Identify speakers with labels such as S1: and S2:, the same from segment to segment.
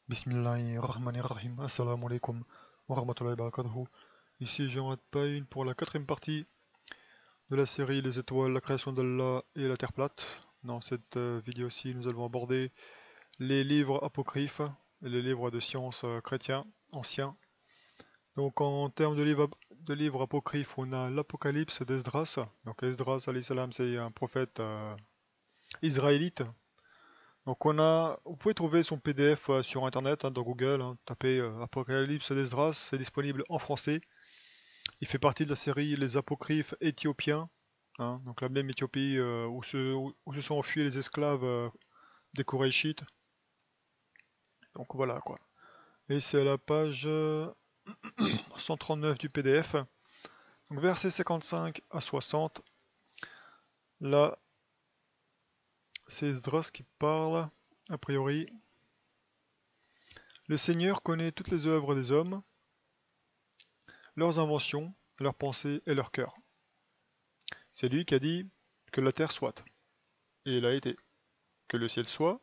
S1: Bismillahirrahmanirrahim. Assalamu alaikum wa rahmatullahi wa barakatuhu. Ici Jean Pain pour la quatrième partie de la série Les étoiles, la création d'Allah et la terre plate. Dans cette vidéo-ci, nous allons aborder les livres apocryphes et les livres de sciences chrétiens anciens. Donc en termes de livres apocryphes, on a l'Apocalypse d'Esdras. Donc Esdras, alayhi salam, c'est un prophète israélite. Donc vous pouvez trouver son PDF sur internet, dans Google, tapez Apocalypse d'Esdras, c'est disponible en français. Il fait partie de la série Les Apocryphes éthiopiens, donc la même Éthiopie où se sont enfuis les esclaves des Koraïchites. Donc voilà quoi. Et c'est à la page 139 du PDF. Donc versets 55 à 60. Là, c'est Esdras qui parle, a priori. Le Seigneur connaît toutes les œuvres des hommes, leurs inventions, leurs pensées et leurs cœurs. C'est lui qui a dit que la terre soit, et il a été. Que le ciel soit,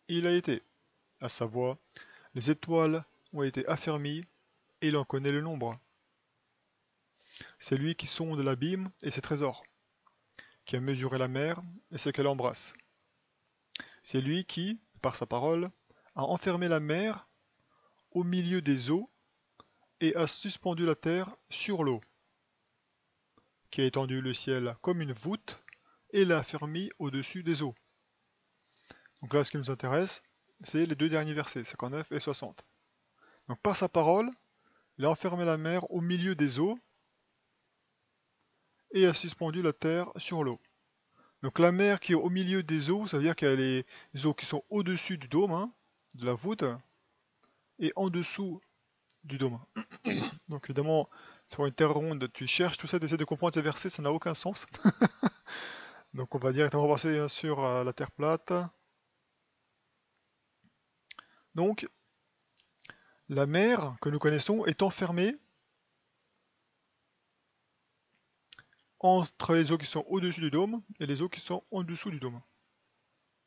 S1: et il a été. À savoir, les étoiles ont été affermies, et il en connaît le nombre. C'est lui qui sonde l'abîme et ses trésors, qui a mesuré la mer et ce qu'elle embrasse. C'est lui qui, par sa parole, a enfermé la mer au milieu des eaux et a suspendu la terre sur l'eau, qui a étendu le ciel comme une voûte et l'a affermi au-dessus des eaux. Donc là, ce qui nous intéresse, c'est les deux derniers versets, 59 et 60. Donc par sa parole, il a enfermé la mer au milieu des eaux et a suspendu la terre sur l'eau. Donc la mer qui est au milieu des eaux, ça veut dire qu'il y a les eaux qui sont au-dessus du dôme, de la voûte, et en dessous du dôme. Donc évidemment, sur une terre ronde, tu cherches tout ça, tu essaies de comprendre ces versets, ça n'a aucun sens. Donc on va directement passer sur la terre plate. Donc, la mer que nous connaissons est enfermée entre les eaux qui sont au-dessus du dôme et les eaux qui sont en dessous du dôme.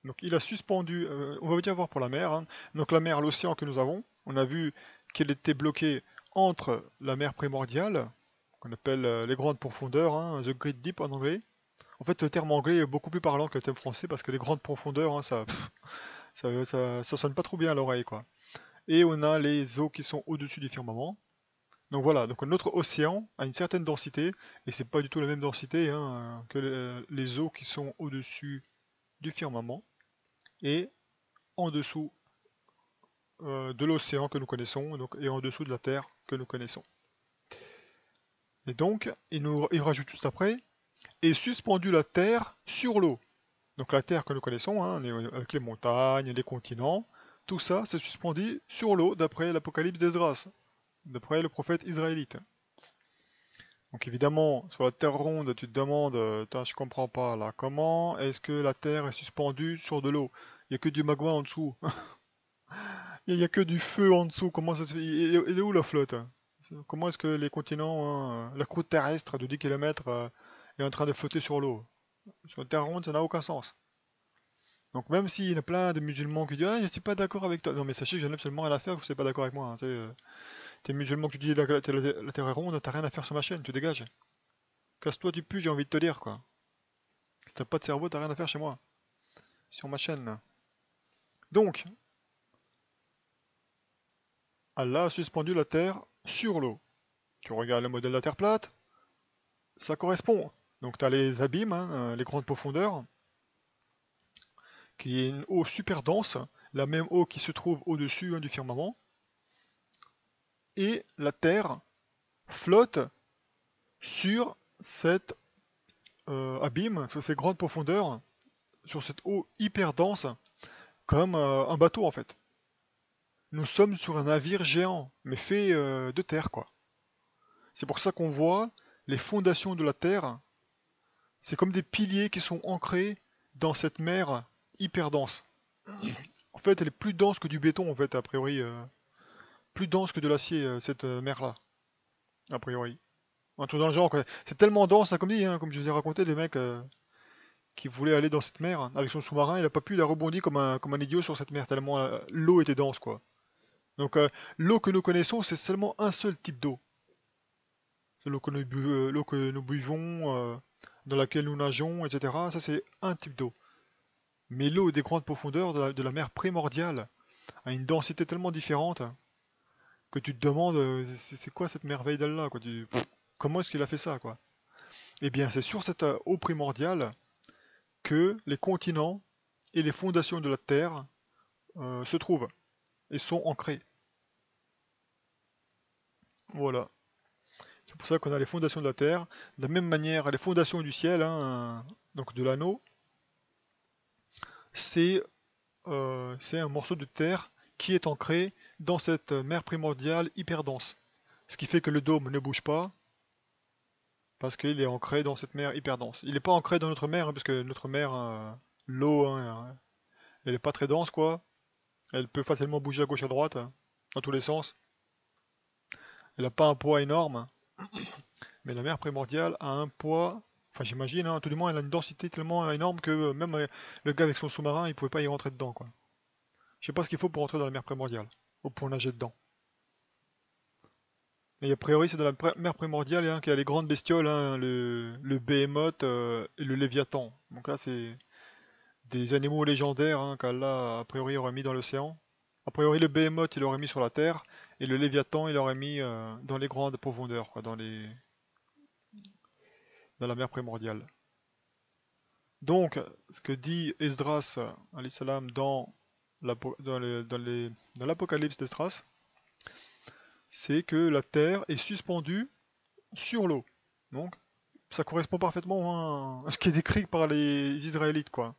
S1: Donc il a suspendu, on va bien voir pour la mer. Donc la mer, l'océan que nous avons, on a vu qu'elle était bloquée entre la mer primordiale, qu'on appelle les grandes profondeurs, the Great Deep en anglais. En fait, le terme anglais est beaucoup plus parlant que le terme français parce que les grandes profondeurs, ça sonne pas trop bien à l'oreille, quoi. Et on a les eaux qui sont au-dessus du firmament. Donc voilà, donc notre océan a une certaine densité, et c'est pas du tout la même densité que les eaux qui sont au-dessus du firmament et en dessous de l'océan que nous connaissons, et en dessous de la Terre que nous connaissons. Et donc, il rajoute juste après, et suspendu la Terre sur l'eau. Donc la Terre que nous connaissons, avec les montagnes, les continents, tout ça c'est suspendu sur l'eau d'après l'Apocalypse d'Esdras, d'après le prophète israélite. Donc évidemment, sur la Terre ronde, tu te demandes, je comprends pas là, comment est-ce que la Terre est suspendue sur de l'eau? Il n'y a que du magma en dessous. Il n'y a que du feu en dessous. Comment ça se fait? Il est où la flotte? Comment est-ce que les continents, la croûte terrestre de 10 km est en train de flotter sur l'eau? Sur la Terre ronde, ça n'a aucun sens. Donc même s'il y en a plein de musulmans qui disent «Ah, je suis pas d'accord avec toi», non mais sachez que j'en ai absolument rien à faire que vous n'êtes pas d'accord avec moi. T'es musulman que tu dis la Terre est ronde, t'as rien à faire sur ma chaîne, tu dégages. Casse-toi du pu, j'ai envie de te dire quoi. Si t'as pas de cerveau, t'as rien à faire chez moi. Sur ma chaîne. Donc, Allah a suspendu la Terre sur l'eau. Tu regardes le modèle de la Terre plate, ça correspond. Donc tu as les abîmes, les grandes profondeurs, qui est une eau super dense, la même eau qui se trouve au-dessus du firmament, et la Terre flotte sur cet abîme, sur ces grandes profondeurs, sur cette eau hyper dense, comme un bateau en fait. Nous sommes sur un navire géant, mais fait de terre quoi. C'est pour ça qu'on voit les fondations de la Terre, c'est comme des piliers qui sont ancrés dans cette mer hyper dense. En fait, elle est plus dense que du béton, en fait, a priori. Plus dense que de l'acier, cette mer-là, a priori. Un truc dans le genre, quoi. C'est tellement dense, comme dit, comme je vous ai raconté, les mecs qui voulaient aller dans cette mer avec son sous-marin, il a pas pu, il a rebondi comme un idiot sur cette mer, tellement l'eau était dense, quoi. Donc l'eau que nous connaissons, c'est seulement un seul type d'eau. C'est l'eau que nous buvons, dans laquelle nous nageons, etc. Ça, c'est un type d'eau. Mais l'eau des grandes profondeurs de la mer primordiale a une densité tellement différente que tu te demandes c'est quoi cette merveille d'Allah quoi. Comment est-ce qu'il a fait ça quoi? Eh bien, c'est sur cette eau primordiale que les continents et les fondations de la Terre se trouvent et sont ancrés. Voilà. C'est pour ça qu'on a les fondations de la Terre. De la même manière, les fondations du ciel, hein, donc de l'anneau, c'est un morceau de terre qui est ancré dans cette mer primordiale hyper dense. Ce qui fait que le dôme ne bouge pas parce qu'il est ancré dans cette mer hyper dense. Il n'est pas ancré dans notre mer, hein, parce que notre mer, l'eau, hein, elle n'est pas très dense quoi. Elle peut facilement bouger à gauche à droite, hein, dans tous les sens. Elle n'a pas un poids énorme, mais la mer primordiale a un poids, enfin j'imagine, hein, tout du moins elle a une densité tellement énorme que même le gars avec son sous-marin, il pouvait pas y rentrer dedans quoi. Je sais pas ce qu'il faut pour rentrer dans la mer primordiale, ou pour nager dedans. Et a priori c'est dans la mer primordiale hein, qu'il y a les grandes bestioles, hein, le Behemoth et le Léviathan. Donc là c'est des animaux légendaires hein, qu'Allah a priori aurait mis dans l'océan. A priori le Behemoth il l'aurait mis sur la terre, et le Léviathan il l'aurait mis dans les grandes profondeurs, quoi, dans la mer primordiale. Donc, ce que dit Esdras, alayhi salam, dans l'Apocalypse d'Esdras, c'est que la terre est suspendue sur l'eau. Donc, ça correspond parfaitement à ce qui est décrit par les Israélites, quoi.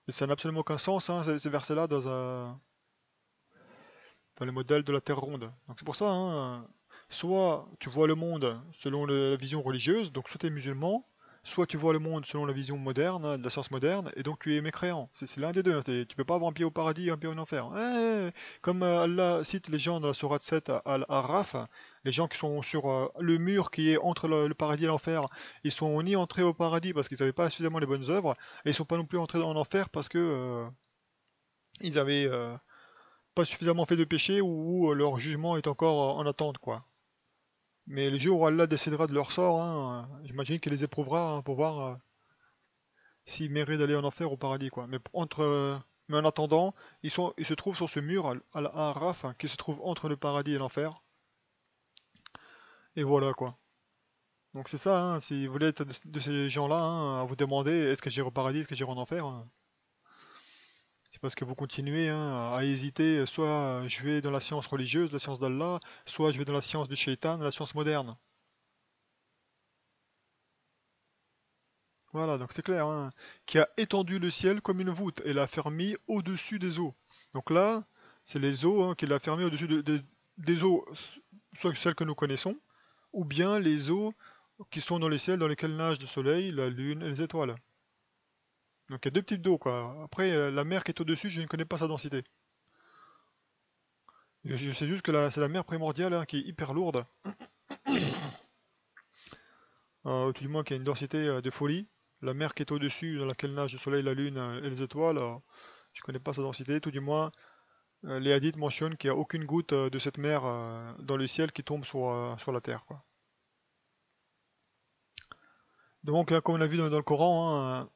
S1: Et ça n'a absolument aucun sens, hein, ces versets-là, dans les modèles de la Terre ronde. Donc c'est pour ça, hein, soit tu vois le monde selon la vision religieuse, donc soit tu es musulman, soit tu vois le monde selon la vision moderne, hein, de la science moderne, et donc tu es mécréant. C'est l'un des deux. Hein, tu peux pas avoir un pied au paradis et un pied en enfer. Comme Allah cite les gens dans la sourate 7 à Al-Araf, les gens qui sont sur le mur qui est entre le paradis et l'enfer, ils sont ni entrés au paradis parce qu'ils n'avaient pas suffisamment les bonnes œuvres, et ils sont pas non plus entrés dans l'enfer parce que ils avaient pas suffisamment fait de péché ou leur jugement est encore en attente, quoi. Mais le jour où Allah décidera de leur sort, hein, j'imagine qu'il les éprouvera hein, pour voir s'ils méritent d'aller en enfer ou au paradis, quoi. Mais en attendant, ils se trouvent sur ce mur, Al-Araf, hein, qui se trouve entre le paradis et l'enfer. Et voilà, quoi. Donc c'est ça, hein, si vous voulez être de ces gens-là, hein, à vous demander est-ce que j'irai au paradis, est-ce que j'irai en enfer, hein, c'est parce que vous continuez hein, à hésiter, soit je vais dans la science religieuse, la science d'Allah, soit je vais dans la science du shaitan, la science moderne. Voilà, donc c'est clair, hein, qui a étendu le ciel comme une voûte et l'a fermé au-dessus des eaux. Donc là, c'est les eaux hein, qu'il a fermé au-dessus des eaux, soit celles que nous connaissons, ou bien les eaux qui sont dans les ciels dans lesquels nagent le soleil, la lune et les étoiles. Donc il y a deux types d'eau, quoi. Après, la mer qui est au-dessus, je ne connais pas sa densité. Je sais juste que c'est la mer primordiale hein, qui est hyper lourde, tout du moins qui a une densité de folie. La mer qui est au-dessus, dans laquelle nage le soleil, la lune et les étoiles, je connais pas sa densité, tout du moins les hadiths mentionnent qu'il n'y a aucune goutte de cette mer dans le ciel qui tombe sur la terre, quoi. Donc, comme on a vu dans le Coran, hein,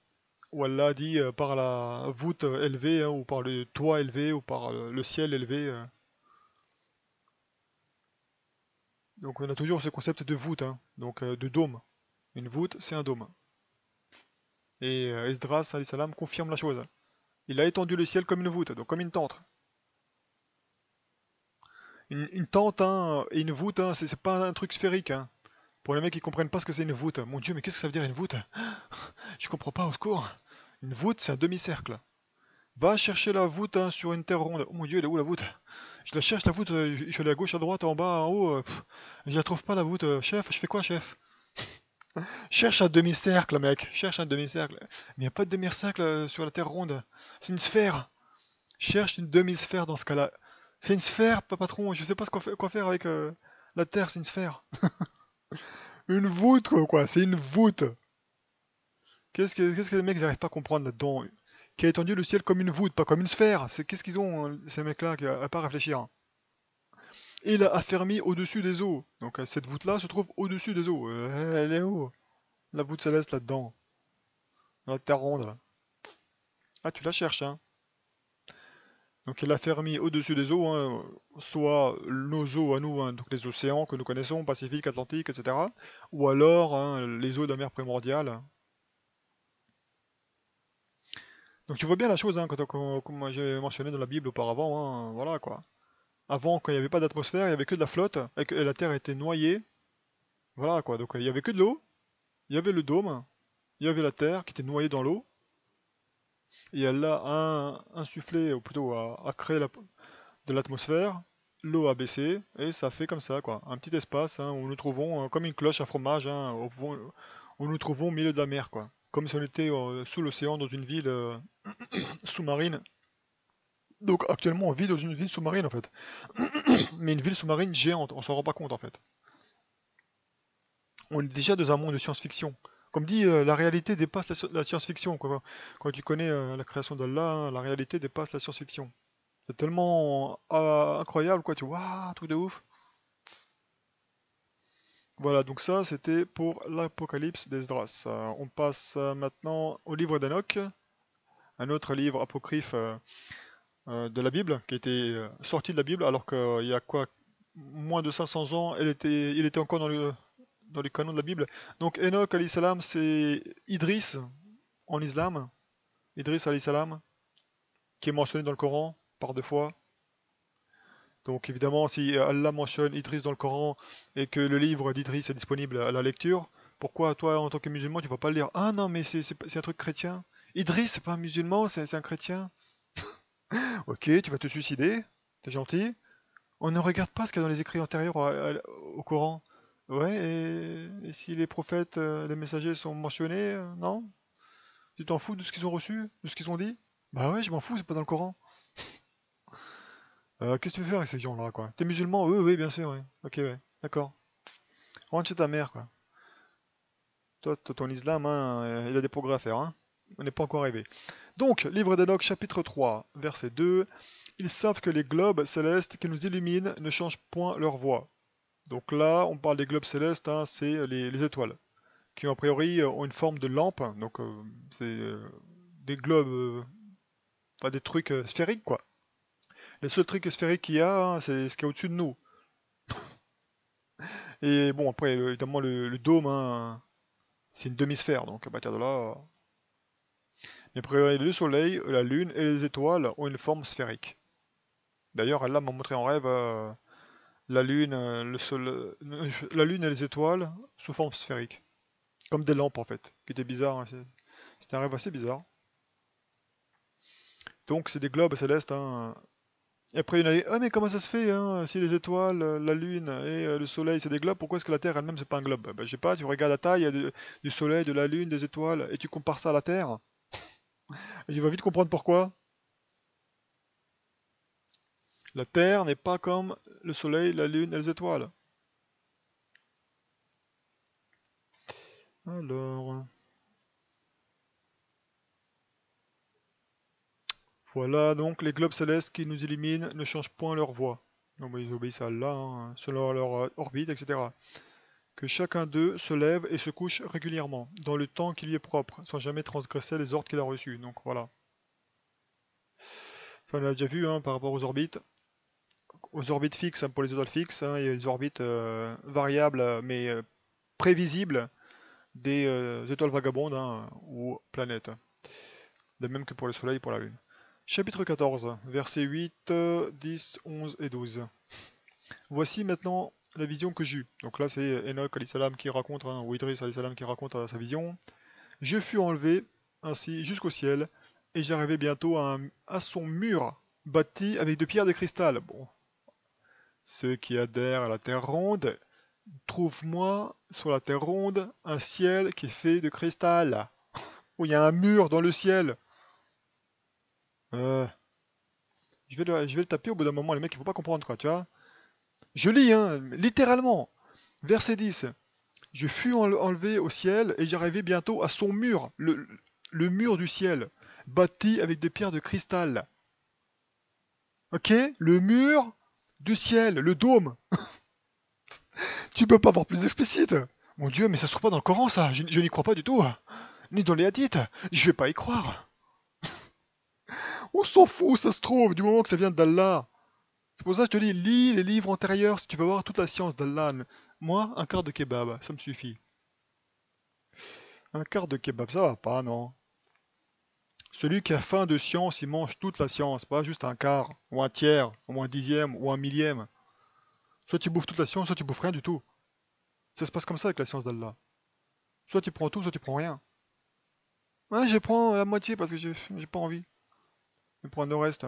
S1: où Allah dit par la voûte élevée, hein, ou par le toit élevé, ou par le ciel élevé. Donc on a toujours ce concept de voûte, hein, donc de dôme. Une voûte, c'est un dôme. Et Esdras, alayhi salam, confirme la chose. Il a étendu le ciel comme une voûte, donc comme une tente. Une tente hein, et une voûte, hein, c'est pas un truc sphérique. Hein. Pour les mecs qui comprennent pas ce que c'est une voûte. Mon dieu, mais qu'est-ce que ça veut dire une voûte? Je comprends pas, au secours. Une voûte, c'est un demi-cercle. Va chercher la voûte hein, sur une terre ronde. Oh mon dieu, elle est où la voûte? Je la cherche la voûte, je suis allé à gauche, à droite, en bas, en haut. Je la trouve pas la voûte. Chef, je fais quoi, chef? Cherche un demi-cercle, mec. Cherche un demi-cercle. Mais y a pas de demi-cercle sur la terre ronde. C'est une sphère. Cherche une demi-sphère dans ce cas-là. C'est une sphère, patron. Je sais pas quoi faire avec la terre, c'est une sphère. Une voûte, quoi. C'est une voûte. Qu'est-ce que les mecs n'arrivent pas à comprendre là-dedans? qui a étendu le ciel comme une voûte, pas comme une sphère. Qu'est-ce qu'ils ont, ces mecs-là, à pas réfléchir? Et il a affermi au-dessus des eaux. Donc cette voûte-là se trouve au-dessus des eaux. Elle est où? La voûte céleste là-dedans, dans la terre ronde. Là. Ah, tu la cherches, hein. Donc il a affermi au-dessus des eaux, hein, soit nos eaux à nous, hein, donc les océans que nous connaissons, Pacifique, Atlantique, etc. Ou alors hein, les eaux de la mer primordiale. Donc tu vois bien la chose, hein, comme j'ai mentionné dans la Bible auparavant, hein, voilà quoi. Avant, quand il n'y avait pas d'atmosphère, il n'y avait que de la flotte, et la Terre était noyée, voilà quoi. Donc il n'y avait que de l'eau, il y avait le dôme, il y avait la Terre qui était noyée dans l'eau, et elle a insufflé, ou plutôt a créé de l'atmosphère, l'eau a baissé, et ça fait comme ça quoi. Un petit espace hein, où nous trouvons, comme une cloche à fromage, hein, où nous trouvons au milieu de la mer quoi. Comme si on était sous l'océan dans une ville sous-marine. Donc actuellement on vit dans une ville sous-marine en fait. Mais une ville sous-marine géante, on s'en rend pas compte en fait. On est déjà dans un monde de science-fiction. Comme dit, la réalité dépasse la science-fiction. Quand tu connais la création d'Allah, hein, la réalité dépasse la science-fiction. C'est tellement incroyable, quoi. Tu vois, waouh, truc de ouf. Voilà, donc ça, c'était pour l'Apocalypse d'Esdras. On passe maintenant au livre d'Enoch, un autre livre apocryphe de la Bible, qui était sorti de la Bible, alors qu'il y a quoi, moins de 500 ans, il était encore dans les canons de la Bible. Donc Enoch alayhi salam, c'est Idriss en islam, Idriss alayhi salam, qui est mentionné dans le Coran par 2 fois. Donc évidemment, si Allah mentionne Idriss dans le Coran et que le livre d'Idriss est disponible à la lecture, pourquoi toi, en tant que musulman, tu vas pas le lire? Ah non, mais c'est un truc chrétien. Idriss, c'est pas un musulman, c'est un chrétien. Ok, tu vas te suicider, t'es gentil. On ne regarde pas ce qu'il y a dans les écrits antérieurs au Coran. Ouais, et si les prophètes, les messagers sont mentionnés, non? Tu t'en fous de ce qu'ils ont reçu, de ce qu'ils ont dit? Bah ouais, je m'en fous, c'est pas dans le Coran. Qu'est-ce que tu veux faire avec ces gens-là, quoi? T'es musulman? Oui, oui, bien sûr, ouais. Ok, ouais, d'accord. Rentre chez ta mère, quoi. Toi, ton islam, hein, il a des progrès à faire, hein. On n'est pas encore arrivé. Donc, livre d'Enoch, chapitre 3, verset 2. Ils savent que les globes célestes qui nous illuminent ne changent point leur voie. Donc là, on parle des globes célestes, hein, c'est les étoiles, qui a priori ont une forme de lampe, donc c'est des globes, pas des trucs sphériques, quoi. Les seuls trucs sphériques qu'il y a, hein, c'est ce qu'il y a au-dessus de nous. Et bon, après, évidemment, le dôme, hein, c'est une demi-sphère, donc à partir de là... Mais a priori, le soleil, la lune et les étoiles ont une forme sphérique. D'ailleurs, Allah m'a montré en rêve la lune, la lune et les étoiles sous forme sphérique. Comme des lampes, en fait. Qui était bizarre, hein, c'était un rêve assez bizarre. Donc, c'est des globes célestes, hein. Et après, il y en a dit, ah mais comment ça se fait, hein, si les étoiles, la lune et le soleil c'est des globes, pourquoi est-ce que la Terre elle-même c'est pas un globe? Ben, je sais pas, tu regardes la taille du soleil, de la lune, des étoiles, et tu compares ça à la Terre, et tu vas vite comprendre pourquoi. La Terre n'est pas comme le soleil, la lune et les étoiles. Alors, voilà donc les globes célestes qui nous illuminent ne changent point leur voie. Donc ils obéissent à Allah, hein, selon leur orbite, etc. Que chacun d'eux se lève et se couche régulièrement, dans le temps qui lui est propre, sans jamais transgresser les ordres qu'il a reçus. Donc voilà. Ça, on l'a déjà vu hein, par rapport aux orbites fixes hein, pour les étoiles fixes, hein, et les orbites variables mais prévisibles des étoiles vagabondes hein, ou planètes. De même que pour le Soleil et pour la Lune. Chapitre 14, versets 8, 10, 11 et 12. Voici maintenant la vision que j'eus. Donc là c'est Enoch salam qui raconte, hein, ou Idris salam qui raconte sa vision. Je fus enlevé ainsi jusqu'au ciel, et j'arrivai bientôt à son mur, bâti avec de pierres de cristal. Bon, ceux qui adhèrent à la terre ronde, trouve-moi sur la terre ronde un ciel qui est fait de cristal, où il y a un mur dans le ciel. Euh, je vais le taper au bout d'un moment, les mecs ils vont pas comprendre quoi, tu vois. Je lis, hein, littéralement. Verset 10. Je fus enlevé au ciel et j'arrivai bientôt à son mur, le mur du ciel. bâti avec des pierres de cristal. Ok? Le mur du ciel, le dôme. Tu peux pas avoir plus explicite. Mon Dieu, mais ça se trouve pas dans le Coran, ça. Je n'y crois pas du tout. Ni dans les hadiths. Je vais pas y croire. On s'en fout, ça se trouve, du moment que ça vient d'Allah. C'est pour ça que je te dis, lis les livres antérieurs si tu veux voir toute la science d'Allah. Moi, un quart de kebab, ça me suffit. Un quart de kebab, ça va pas, non? Celui qui a faim de science, il mange toute la science, pas juste un quart, ou un tiers, ou un dixième, ou un millième. Soit tu bouffes toute la science, soit tu bouffes rien du tout. Ça se passe comme ça avec la science d'Allah. Soit tu prends tout, soit tu prends rien. Ouais, je prends la moitié parce que j'ai pas envie. Je prends le reste.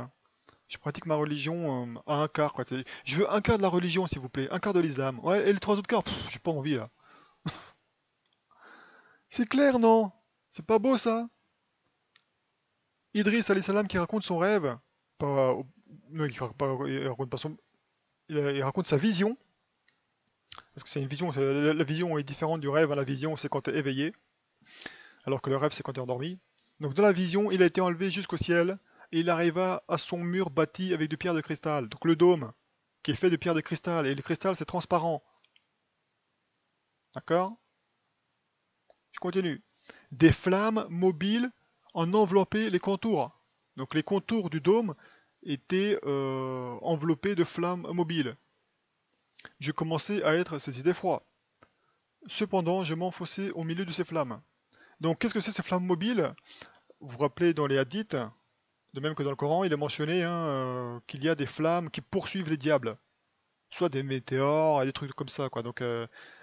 S1: Je pratique ma religion à un quart, quoi. Je veux un quart de la religion, s'il vous plaît. Un quart de l'islam. Ouais, et les trois autres quarts, j'ai pas envie, là. C'est clair, non? C'est pas beau, ça? Idriss alayhi salam qui raconte son rêve. Pas, non, il raconte pas son... il raconte sa vision. Parce que c'est une vision, la vision est différente du rêve. Hein. La vision, c'est quand t'es éveillé. Alors que le rêve, c'est quand t'es endormi. Donc dans la vision, il a été enlevé jusqu'au ciel. Et il arriva à son mur bâti avec de pierres de cristal. Donc le dôme, qui est fait de pierres de cristal. Et le cristal, c'est transparent. D'accord? Je continue. Des flammes mobiles en enveloppaient les contours. Donc les contours du dôme étaient enveloppés de flammes mobiles. Je commençais à être saisi d'effroi. Cependant, je m'enfonçais au milieu de ces flammes. Donc qu'est-ce que c'est ces flammes mobiles? Vous vous rappelez dans les hadiths, de même que dans le Coran, il est mentionné qu'il y a des flammes qui poursuivent les diables. Soit des météores, et des trucs comme ça, quoi. Donc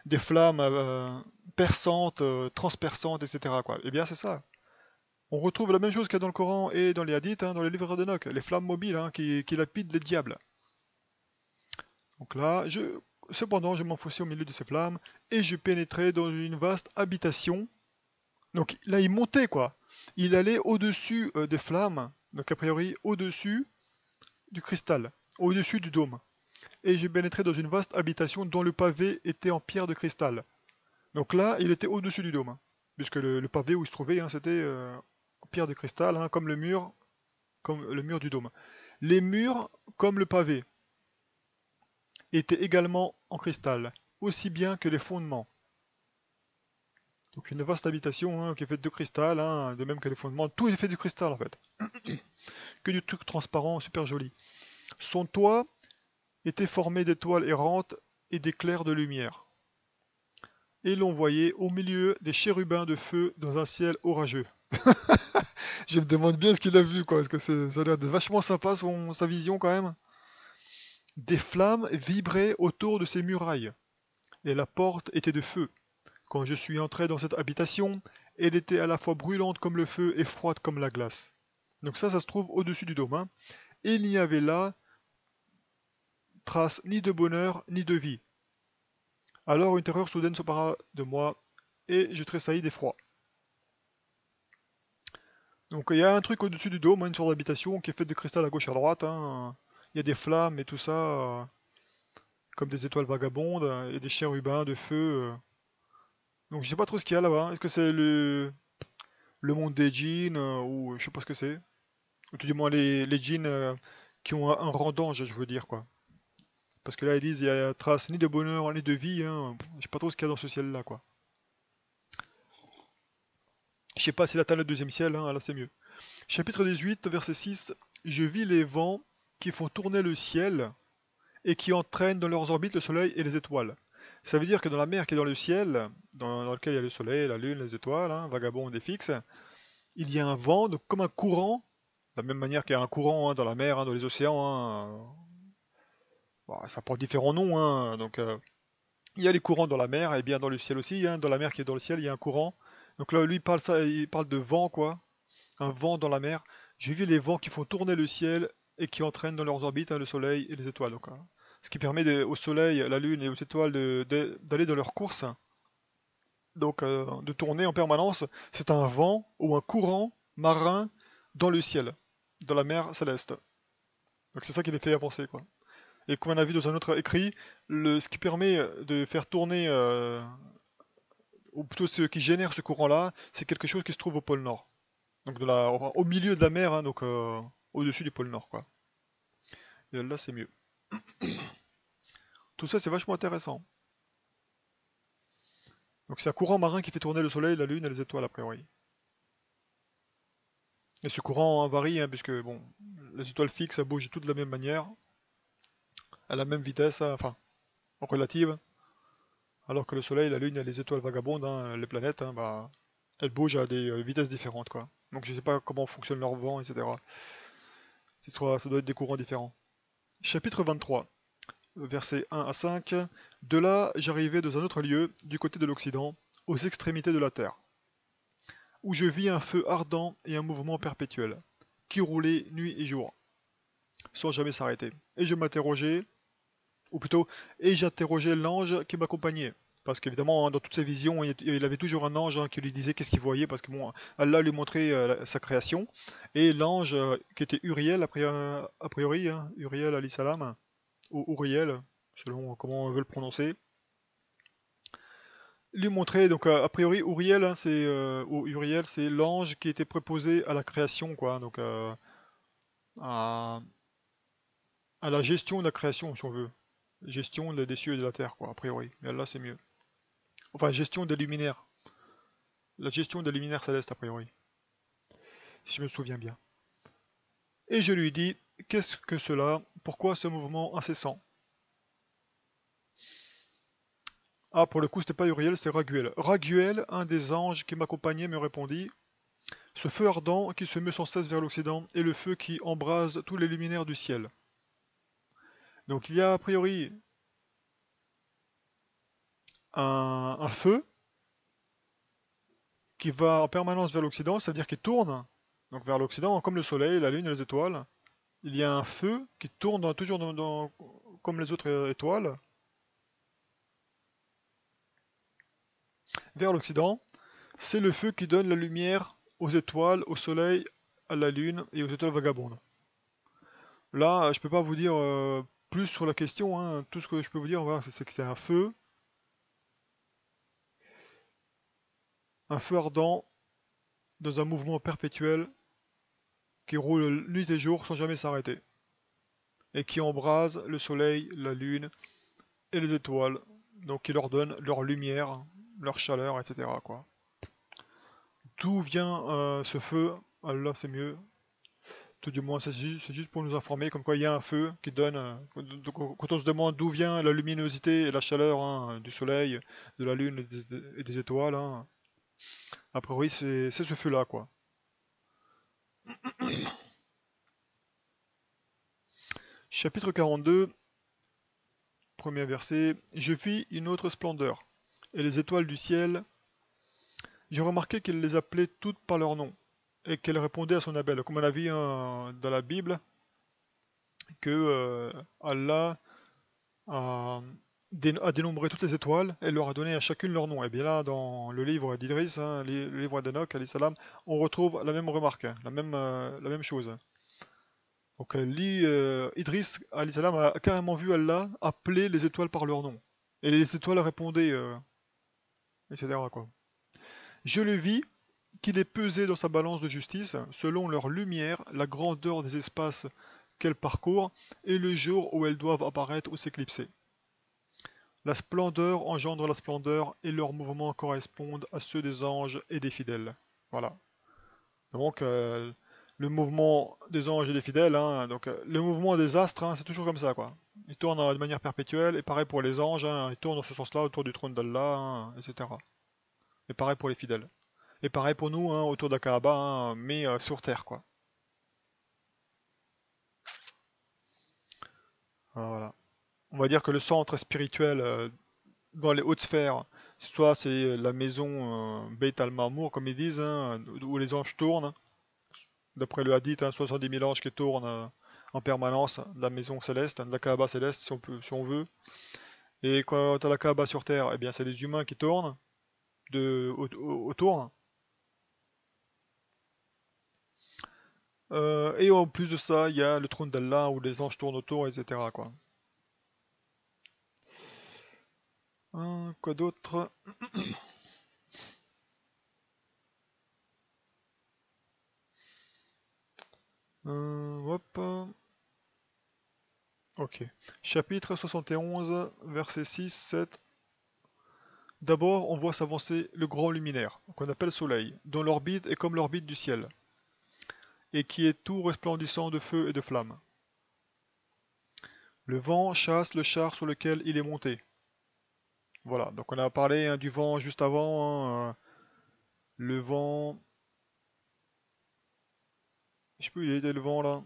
S1: des flammes perçantes, transperçantes, etc. Quoi. Eh bien c'est ça. On retrouve la même chose qu'il y a dans le Coran et dans les hadiths, dans les livres d'Enoch, les flammes mobiles qui lapident les diables. Donc là, cependant, je m'enfonçais au milieu de ces flammes et je pénétrais dans une vaste habitation. Donc là, il montait quoi. Il allait au-dessus des flammes, donc a priori au-dessus du cristal, au-dessus du dôme. Et je pénétrais dans une vaste habitation dont le pavé était en pierre de cristal. Donc là, il était au-dessus du dôme, puisque le pavé où il se trouvait, c'était en pierre de cristal, comme le mur du dôme. Les murs, comme le pavé, étaient également en cristal, aussi bien que les fondements. Donc une vaste habitation qui est faite de cristal, de même que les fondements. Tout est fait de cristal en fait. Que du truc transparent, super joli. Son toit était formé d'étoiles errantes et d'éclairs de lumière. Et l'on voyait au milieu des chérubins de feu dans un ciel orageux. Je me demande bien ce qu'il a vu, quoi, parce que ça a l'air de vachement sympa sa vision quand même. Des flammes vibraient autour de ces murailles, et la porte était de feu. Quand je suis entré dans cette habitation, elle était à la fois brûlante comme le feu et froide comme la glace. Donc ça se trouve au-dessus du dôme. Et il n'y avait là trace ni de bonheur ni de vie. Alors une terreur soudaine s'empara de moi, et je tressaillis d'effroi. Donc il y a un truc au-dessus du dôme, une sorte d'habitation qui est faite de cristal à gauche et à droite. Il y a des flammes et tout ça, comme des étoiles vagabondes, et des chérubins de feu. Donc je sais pas trop ce qu'il y a là-bas. Est-ce que c'est le monde des djinns, ou je sais pas ce que c'est. Ou tout du moins les djinns qui ont un rang d'ange, je veux dire quoi. Parce que là ils disent il y a trace ni de bonheur ni de vie. Je sais pas trop ce qu'il y a dans ce ciel-là quoi. Je sais pas si là t'as le deuxième ciel, là c'est mieux. Chapitre 18, verset 6. Je vis les vents qui font tourner le ciel et qui entraînent dans leurs orbites le soleil et les étoiles. Ça veut dire que dans la mer qui est dans le ciel, dans lequel il y a le soleil, la lune, les étoiles, vagabondes et fixes, il y a un vent, donc comme un courant, de la même manière qu'il y a un courant dans la mer, dans les océans. Bon, ça porte différents noms. Donc il y a les courants dans la mer et bien dans le ciel aussi. Dans la mer qui est dans le ciel, il y a un courant. Donc là, lui, il parle de vent, quoi. Un vent dans la mer. J'ai vu les vents qui font tourner le ciel et qui entraînent dans leurs orbites le soleil et les étoiles. Donc, ce qui permet au soleil, la lune et aux étoiles d'aller dans leur course. Donc de tourner en permanence. C'est un vent ou un courant marin dans le ciel, dans la mer céleste. Donc c'est ça qui les fait avancer, quoi. Et comme on a vu dans un autre écrit, ce qui permet de faire tourner, ou plutôt ce qui génère ce courant-là, c'est quelque chose qui se trouve au pôle Nord. Donc au milieu de la mer, hein, donc au-dessus du pôle Nord, quoi. Et là, c'est mieux. Tout ça, c'est vachement intéressant. Donc c'est un courant marin qui fait tourner le Soleil, la Lune et les étoiles, a priori. Et ce courant varie, hein, puisque bon, les étoiles fixes, elles bougent toutes de la même manière, à la même vitesse, hein, enfin, relative, alors que le Soleil, la Lune et les étoiles vagabondes, hein, les planètes, hein, bah, elles bougent à des vitesses différentes, quoi. Donc je sais pas comment fonctionne leur vent, etc. Ça doit être des courants différents. Chapitre 23, versets 1 à 5. De là, j'arrivai dans un autre lieu, du côté de l'Occident, aux extrémités de la terre, où je vis un feu ardent et un mouvement perpétuel, qui roulait nuit et jour, sans jamais s'arrêter. Et je m'interrogeais, ou plutôt, et j'interrogeais l'ange qui m'accompagnait. Parce qu'évidemment, hein, dans toutes ses visions, il avait toujours un ange, hein, qui lui disait qu'est-ce qu'il voyait, parce que bon, Allah lui montrait sa création. Et l'ange, qui était Uriel, a priori, hein, Uriel alayhi salam, ou Uriel, selon comment on veut le prononcer, lui montrait, donc a priori Uriel, hein, ou Uriel, c'est l'ange qui était préposé à la création, quoi, donc à, à la gestion de la création, si on veut. Gestion des cieux et de la terre, quoi, a priori. Mais là, c'est mieux. Enfin, gestion des luminaires. La gestion des luminaires célestes, a priori. Si je me souviens bien. Et je lui dis, qu'est-ce que cela? Pourquoi ce mouvement incessant? Ah, pour le coup, c'était pas Uriel, c'est Raguel. Raguel, un des anges qui m'accompagnait, me répondit, ce feu ardent qui se meut sans cesse vers l'Occident est le feu qui embrase tous les luminaires du ciel. Donc il y a a priori un feu qui va en permanence vers l'Occident, c'est-à-dire qu'il tourne donc vers l'Occident, comme le Soleil, la Lune et les étoiles. Il y a un feu qui tourne toujours comme les autres étoiles, vers l'Occident. C'est le feu qui donne la lumière aux étoiles, au Soleil, à la Lune et aux étoiles vagabondes. Là, je peux pas vous dire plus sur la question, hein. Tout ce que je peux vous dire, voilà, c'est que c'est un feu ardent dans un mouvement perpétuel qui roule nuit et jour sans jamais s'arrêter, et qui embrase le soleil, la lune et les étoiles, donc qui leur donne leur lumière, leur chaleur, etc., quoi. D'où vient ce feu? Là, c'est mieux. Tout du moins, c'est juste pour nous informer, comme quoi il y a un feu qui donne. Quand on se demande d'où vient la luminosité et la chaleur, hein, du soleil, de la lune et des étoiles, hein, a priori, c'est ce feu-là, quoi. Chapitre 42, premier verset. Je vis une autre splendeur, et les étoiles du ciel. J'ai remarqué qu'elle les appelait toutes par leur nom, et qu'elle répondait à son appel. Comme on a vu, hein, dans la Bible, que Allah a dénombré toutes les étoiles et leur a donné à chacune leur nom. Et bien là, dans le livre d'Idris, hein, le livre d'Enoch, alayhi salam, on retrouve la même remarque, hein, la même chose. Donc Idris, alayhi salam, a carrément vu Allah appeler les étoiles par leur nom. Et les étoiles répondaient, etc., quoi. Je le vis qu'il est pesé dans sa balance de justice, selon leur lumière, la grandeur des espaces qu'elles parcourent, et le jour où elles doivent apparaître ou s'éclipser. La splendeur engendre la splendeur, et leurs mouvements correspondent à ceux des anges et des fidèles. Voilà. Donc, le mouvement des anges et des fidèles, hein, donc le mouvement des astres, hein, c'est toujours comme ça, quoi. Ils tournent de manière perpétuelle, et pareil pour les anges, hein, ils tournent dans ce sens-là autour du trône d'Allah, hein, etc. Et pareil pour les fidèles. Et pareil pour nous, hein, autour de la Kaaba, hein, mais sur Terre, quoi. Voilà. On va dire que le centre spirituel dans les hautes sphères, soit c'est la maison Beit al-Mamour, comme ils disent, hein, où les anges tournent, d'après le hadith, hein, 70 000 anges qui tournent en permanence de la maison céleste, de la Kaaba céleste, si on veut. Et quand à la Kaaba sur Terre, eh bien c'est les humains qui tournent autour. Et en plus de ça, il y a le trône d'Allah où les anges tournent autour, etc., quoi. Quoi d'autre? Hop. Ok. Chapitre 71, versets 6, 7. D'abord, on voit s'avancer le grand luminaire, qu'on appelle Soleil, dont l'orbite est comme l'orbite du ciel, et qui est tout resplendissant de feu et de flammes. Le vent chasse le char sur lequel il est monté. Voilà, donc on a parlé du vent juste avant. Le vent... Je sais plus, il était le vent là.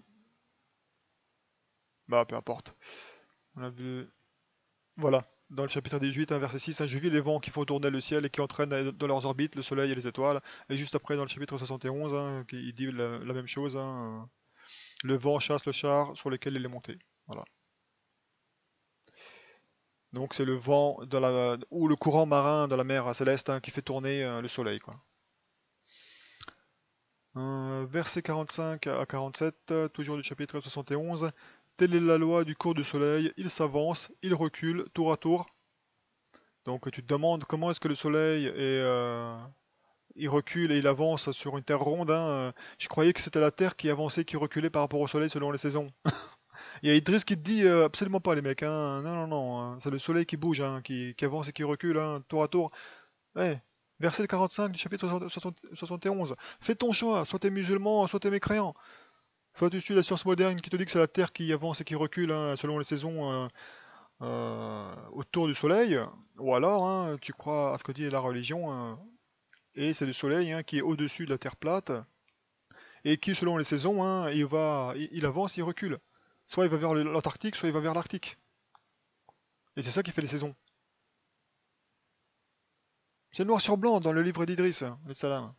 S1: Bah, peu importe. On a vu... Voilà, dans le chapitre 18, verset 6, je vis les vents qui font tourner le ciel et qui entraînent dans leurs orbites le soleil et les étoiles. Et juste après, dans le chapitre 71, il dit la même chose. Le vent chasse le char sur lequel il est monté. Voilà. Donc c'est le vent ou le courant marin de la mer céleste qui fait tourner le soleil, quoi. Verset 45 à 47, toujours du chapitre 71. Telle est la loi du cours du soleil, il s'avance, il recule, tour à tour. Donc tu te demandes comment est-ce que le soleil il recule et il avance sur une terre ronde. Je croyais que c'était la terre qui avançait, qui reculait par rapport au soleil selon les saisons. Il y a Idriss qui te dit absolument pas les mecs. Non, non, non. C'est le soleil qui bouge, qui avance et qui recule, tour à tour. Ouais. Verset 45 du chapitre 71. Fais ton choix, soit t'es musulman, soit t'es mécréant. Soit tu suis la science moderne qui te dit que c'est la Terre qui avance et qui recule selon les saisons autour du Soleil, ou alors tu crois à ce que dit la religion, et c'est le Soleil qui est au-dessus de la Terre plate, et qui selon les saisons, il avance, il recule. Soit il va vers l'Antarctique, soit il va vers l'Arctique. Et c'est ça qui fait les saisons. C'est noir sur blanc dans le livre d'Idriss, les salams.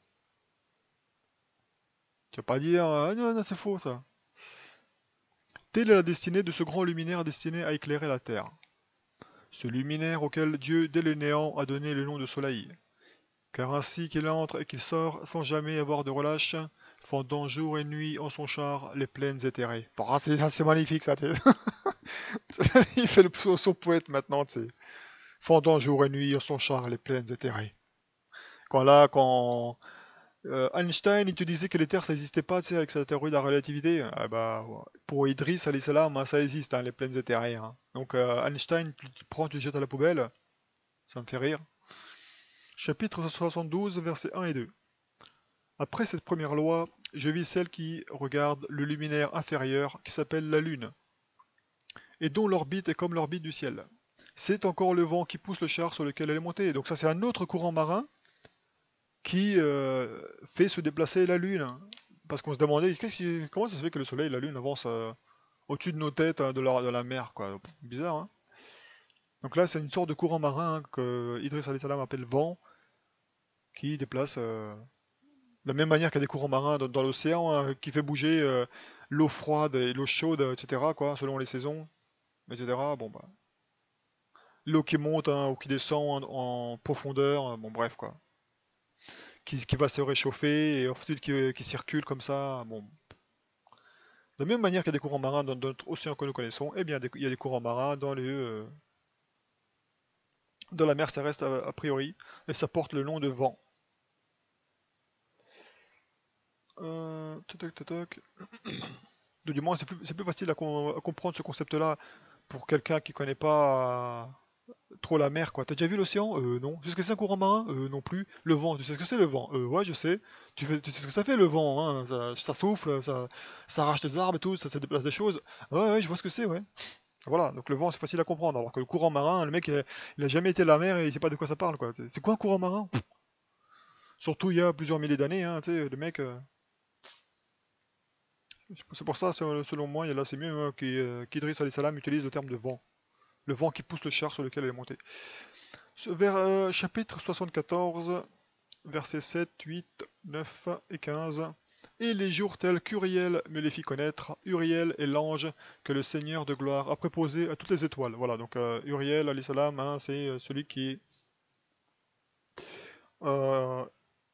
S1: Tu vas pas dire non, non, c'est faux ça. Telle est la destinée de ce grand luminaire destiné à éclairer la Terre. Ce luminaire auquel Dieu, dès le néant, a donné le nom de soleil. Car ainsi qu'il entre et qu'il sort, sans jamais avoir de relâche, fendant jour et nuit en son char les plaines éthérées. Ah, c'est magnifique ça, il fait son poète maintenant, tu sais. Fendant jour et nuit en son char les plaines éthérées. Quand Einstein il te disait que les terres ça n'existait pas, tu sais, avec sa théorie de la relativité, pour Idriss alayhi salam, ça existe, les plaines éthérées. Donc Einstein, tu prends, tu le jettes à la poubelle, ça me fait rire. Chapitre 72, versets 1 et 2. Après cette première loi, je vis celle qui regarde le luminaire inférieur qui s'appelle la Lune, et dont l'orbite est comme l'orbite du ciel. C'est encore le vent qui pousse le char sur lequel elle est montée. Donc ça c'est un autre courant marin qui fait se déplacer la Lune. Parce qu'on se demandait comment ça se fait que le Soleil et la Lune avancent au-dessus de nos têtes de la mer, quoi. Bizarre, hein. Donc là c'est une sorte de courant marin que Idriss alayhi salam appelle vent, qui déplace de la même manière qu'il y a des courants marins dans l'océan qui fait bouger l'eau froide et l'eau chaude, etc., quoi, selon les saisons, etc. Bon, bah, l'eau qui monte ou qui descend en profondeur, bon, bref, quoi. Qui va se réchauffer et ensuite qui circule comme ça. Bon. De la même manière qu'il y a des courants marins dans notre océan que nous connaissons, eh bien, il y a des courants marins dans la mer terrestre a priori, et ça porte le nom de vent. Toc, toc, toc. Du moins, c'est plus facile à comprendre ce concept-là pour quelqu'un qui connaît pas trop la mer, quoi. T'as déjà vu l'océan? Non. Tu sais ce que c'est un courant marin? Non plus. Le vent, tu sais ce que c'est le vent? Ouais, je sais. Tu sais ce que ça fait le vent, hein? Ça souffle, ça arrache des arbres et tout, ça déplace des choses. Ouais, ouais, je vois ce que c'est, ouais. Voilà, donc le vent c'est facile à comprendre, alors que le courant marin, le mec il a jamais été à la mer et il sait pas de quoi ça parle, quoi. C'est quoi un courant marin? Surtout il y a plusieurs milliers d'années, tu sais, le mec. C'est pour ça, selon moi, là c'est mieux qu'Idriss alayhi salam utilise le terme de vent. Le vent qui pousse le char sur lequel elle est montée. Vers chapitre 74, versets 7, 8, 9 et 15. Et les jours tels qu'Uriel me les fit connaître, Uriel est l'ange que le Seigneur de gloire a préposé à toutes les étoiles. Voilà, donc Uriel, alayhi salam, c'est celui qui euh,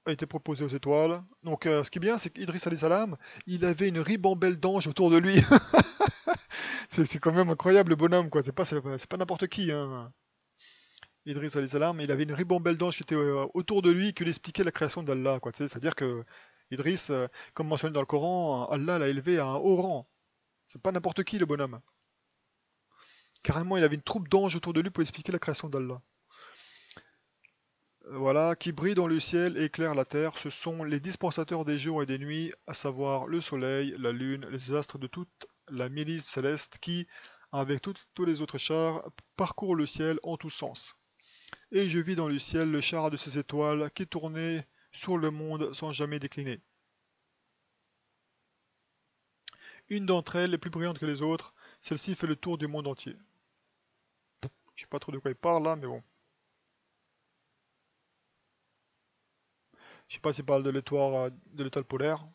S1: a été proposé aux étoiles. Donc ce qui est bien, c'est qu'Idriss alayhi salam, il avait une ribambelle d'anges autour de lui. C'est quand même incroyable le bonhomme, quoi. C'est pas n'importe qui, hein. Idriss alayhi salam, il avait une ribambelle d'anges qui étaient autour de lui, qui lui expliquaient la création d'Allah, quoi. C'est-à-dire que Idriss, comme mentionné dans le Coran, Allah l'a élevé à un haut rang. C'est pas n'importe qui le bonhomme. Carrément, il avait une troupe d'anges autour de lui pour expliquer la création d'Allah. Voilà, qui brille dans le ciel et éclaire la terre, ce sont les dispensateurs des jours et des nuits, à savoir le soleil, la lune, les astres de toute la milice céleste qui, avec tous les autres chars, parcourent le ciel en tous sens. Et je vis dans le ciel le char de ces étoiles qui tournait sur le monde sans jamais décliner. Une d'entre elles est plus brillante que les autres, celle-ci fait le tour du monde entier. Je sais pas trop de quoi il parle là, mais bon. Je sais pas s'il parle de l'étoile polaire.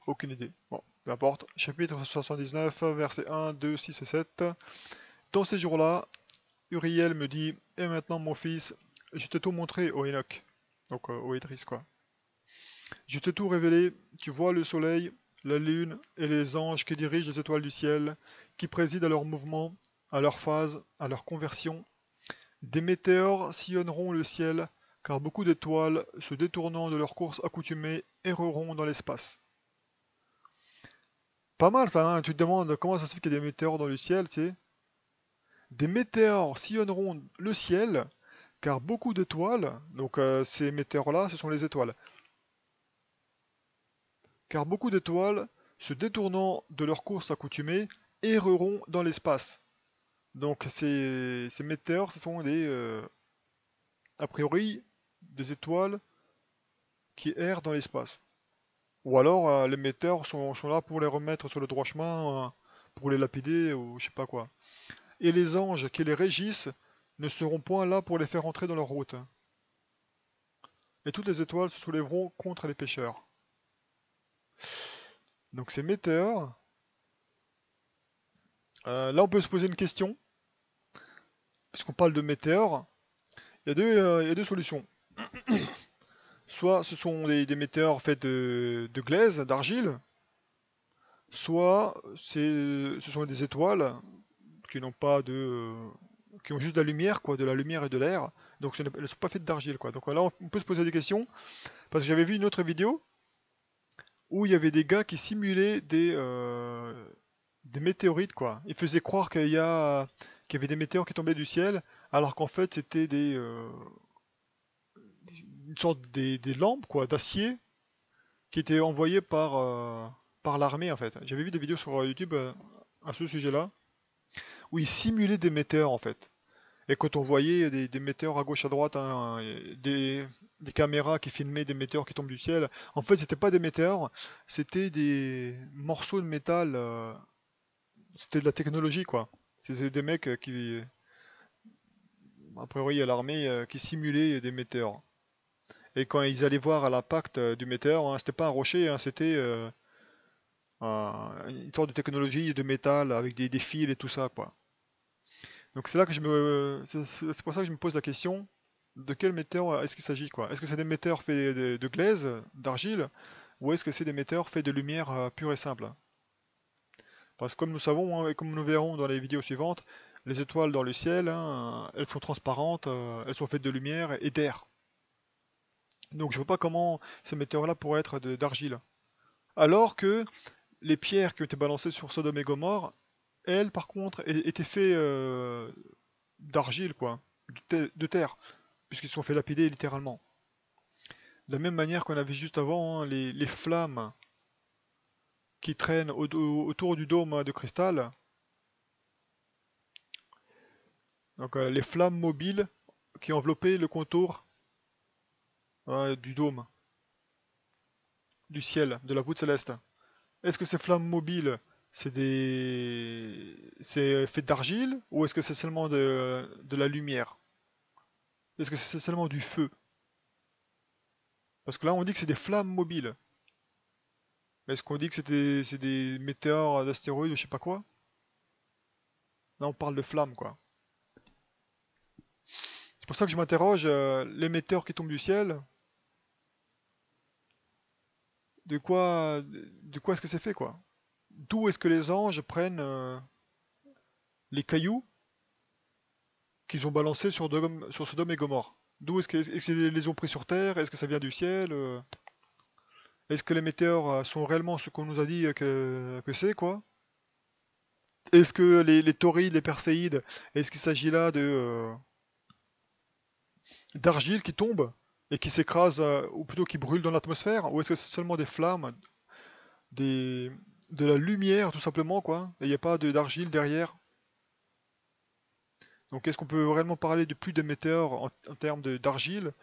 S1: Aucune idée. Bon, peu importe. Chapitre 79, versets 1, 2, 6 et 7. Dans ces jours-là, Uriel me dit, et maintenant mon fils, je t'ai tout montré, ô Enoch. Donc, ô Idris, quoi. Je t'ai tout révélé, tu vois le soleil, la lune et les anges qui dirigent les étoiles du ciel, qui président à leurs mouvements, à leurs phases, à leur conversion. Des météores sillonneront le ciel, car beaucoup d'étoiles, se détournant de leur course accoutumée, erreront dans l'espace. Pas mal ça, hein, tu te demandes comment ça se fait qu'il y a des météores dans le ciel, tu sais. Des météores sillonneront le ciel, car beaucoup d'étoiles, donc ces météores-là, ce sont les étoiles, car beaucoup d'étoiles, se détournant de leur course accoutumée, erreront dans l'espace. Donc ces météores, ce sont a priori, des étoiles qui errent dans l'espace. Ou alors les météores sont là pour les remettre sur le droit chemin, pour les lapider ou je sais pas quoi. Et les anges qui les régissent ne seront point là pour les faire entrer dans leur route. Et toutes les étoiles se soulèveront contre les pécheurs. Donc ces météores, là on peut se poser une question, puisqu'on parle de météores, il y a deux solutions. Soit ce sont des météores faits de glaise, d'argile, soit ce sont des étoiles qui n'ont pas qui ont juste de la lumière, quoi, de la lumière et de l'air, donc elles ne sont pas faites d'argile, quoi. Donc là on peut se poser des questions, parce que j'avais vu une autre vidéo où il y avait des gars qui simulaient des météorites, quoi. Ils faisaient croire qu'il y avait des météores qui tombaient du ciel, alors qu'en fait c'était une sorte des lampes, quoi, d'acier, qui étaient envoyées par l'armée, en fait. J'avais vu des vidéos sur YouTube à ce sujet-là, où ils simulaient des météores, en fait. Et quand on voyait des météores à gauche à droite, hein, et des caméras qui filmaient des météores qui tombent du ciel, en fait c'était pas des météores, c'était des morceaux de métal, c'était de la technologie, quoi. C'était des mecs a priori à l'armée, qui simulaient des météores. Et quand ils allaient voir à l'impact du météore, hein, c'était pas un rocher, hein, c'était une sorte de technologie de métal avec des fils et tout ça, quoi. Donc c'est là que c'est pour ça que je me pose la question de quel météore est-ce qu'il s'agit, quoi. Est-ce que c'est des météores faits de glaise, d'argile, ou est-ce que c'est des météores faits de lumière pure et simple? Parce que comme nous savons, hein, et comme nous verrons dans les vidéos suivantes, les étoiles dans le ciel, hein, elles sont transparentes, elles sont faites de lumière et d'air. Donc je vois pas comment ces météores-là pourraient être d'argile. Alors que les pierres qui ont été balancées sur Sodome et Gomorre, elles par contre étaient faites d'argile, quoi, de terre, puisqu'ils sont fait lapider littéralement. De la même manière qu'on avait juste avant, hein, les flammes qui traînent autour du dôme, hein, de cristal, donc les flammes mobiles qui enveloppaient le contour du dôme, du ciel, de la voûte céleste. Est-ce que ces flammes mobiles, c'est fait d'argile ou est-ce que c'est seulement de la lumière? Est-ce que c'est seulement du feu? Parce que là on dit que c'est des flammes mobiles. Est-ce qu'on dit que c'est des météores d'astéroïdes ou je sais pas quoi? Là on parle de flammes, quoi. C'est pour ça que je m'interroge, les météores qui tombent du ciel, de quoi est-ce que c'est fait, quoi? D'où est-ce que les anges prennent les cailloux qu'ils ont balancés sur Sodome et Gomorre? D'où est-ce qu'ils les ont pris sur Terre? Est-ce que ça vient du ciel? Est-ce que les météores sont réellement ce qu'on nous a dit que c'est, quoi? Est-ce que les torides, les perséides, est-ce qu'il s'agit là d'argile qui tombe et qui s'écrase, ou plutôt qui brûle dans l'atmosphère? Ou est-ce que c'est seulement des flammes, des, de la lumière tout simplement, quoi? Et il n'y a pas d'argile derrière? Donc est-ce qu'on peut réellement parler de plus de météores en termes d'argile,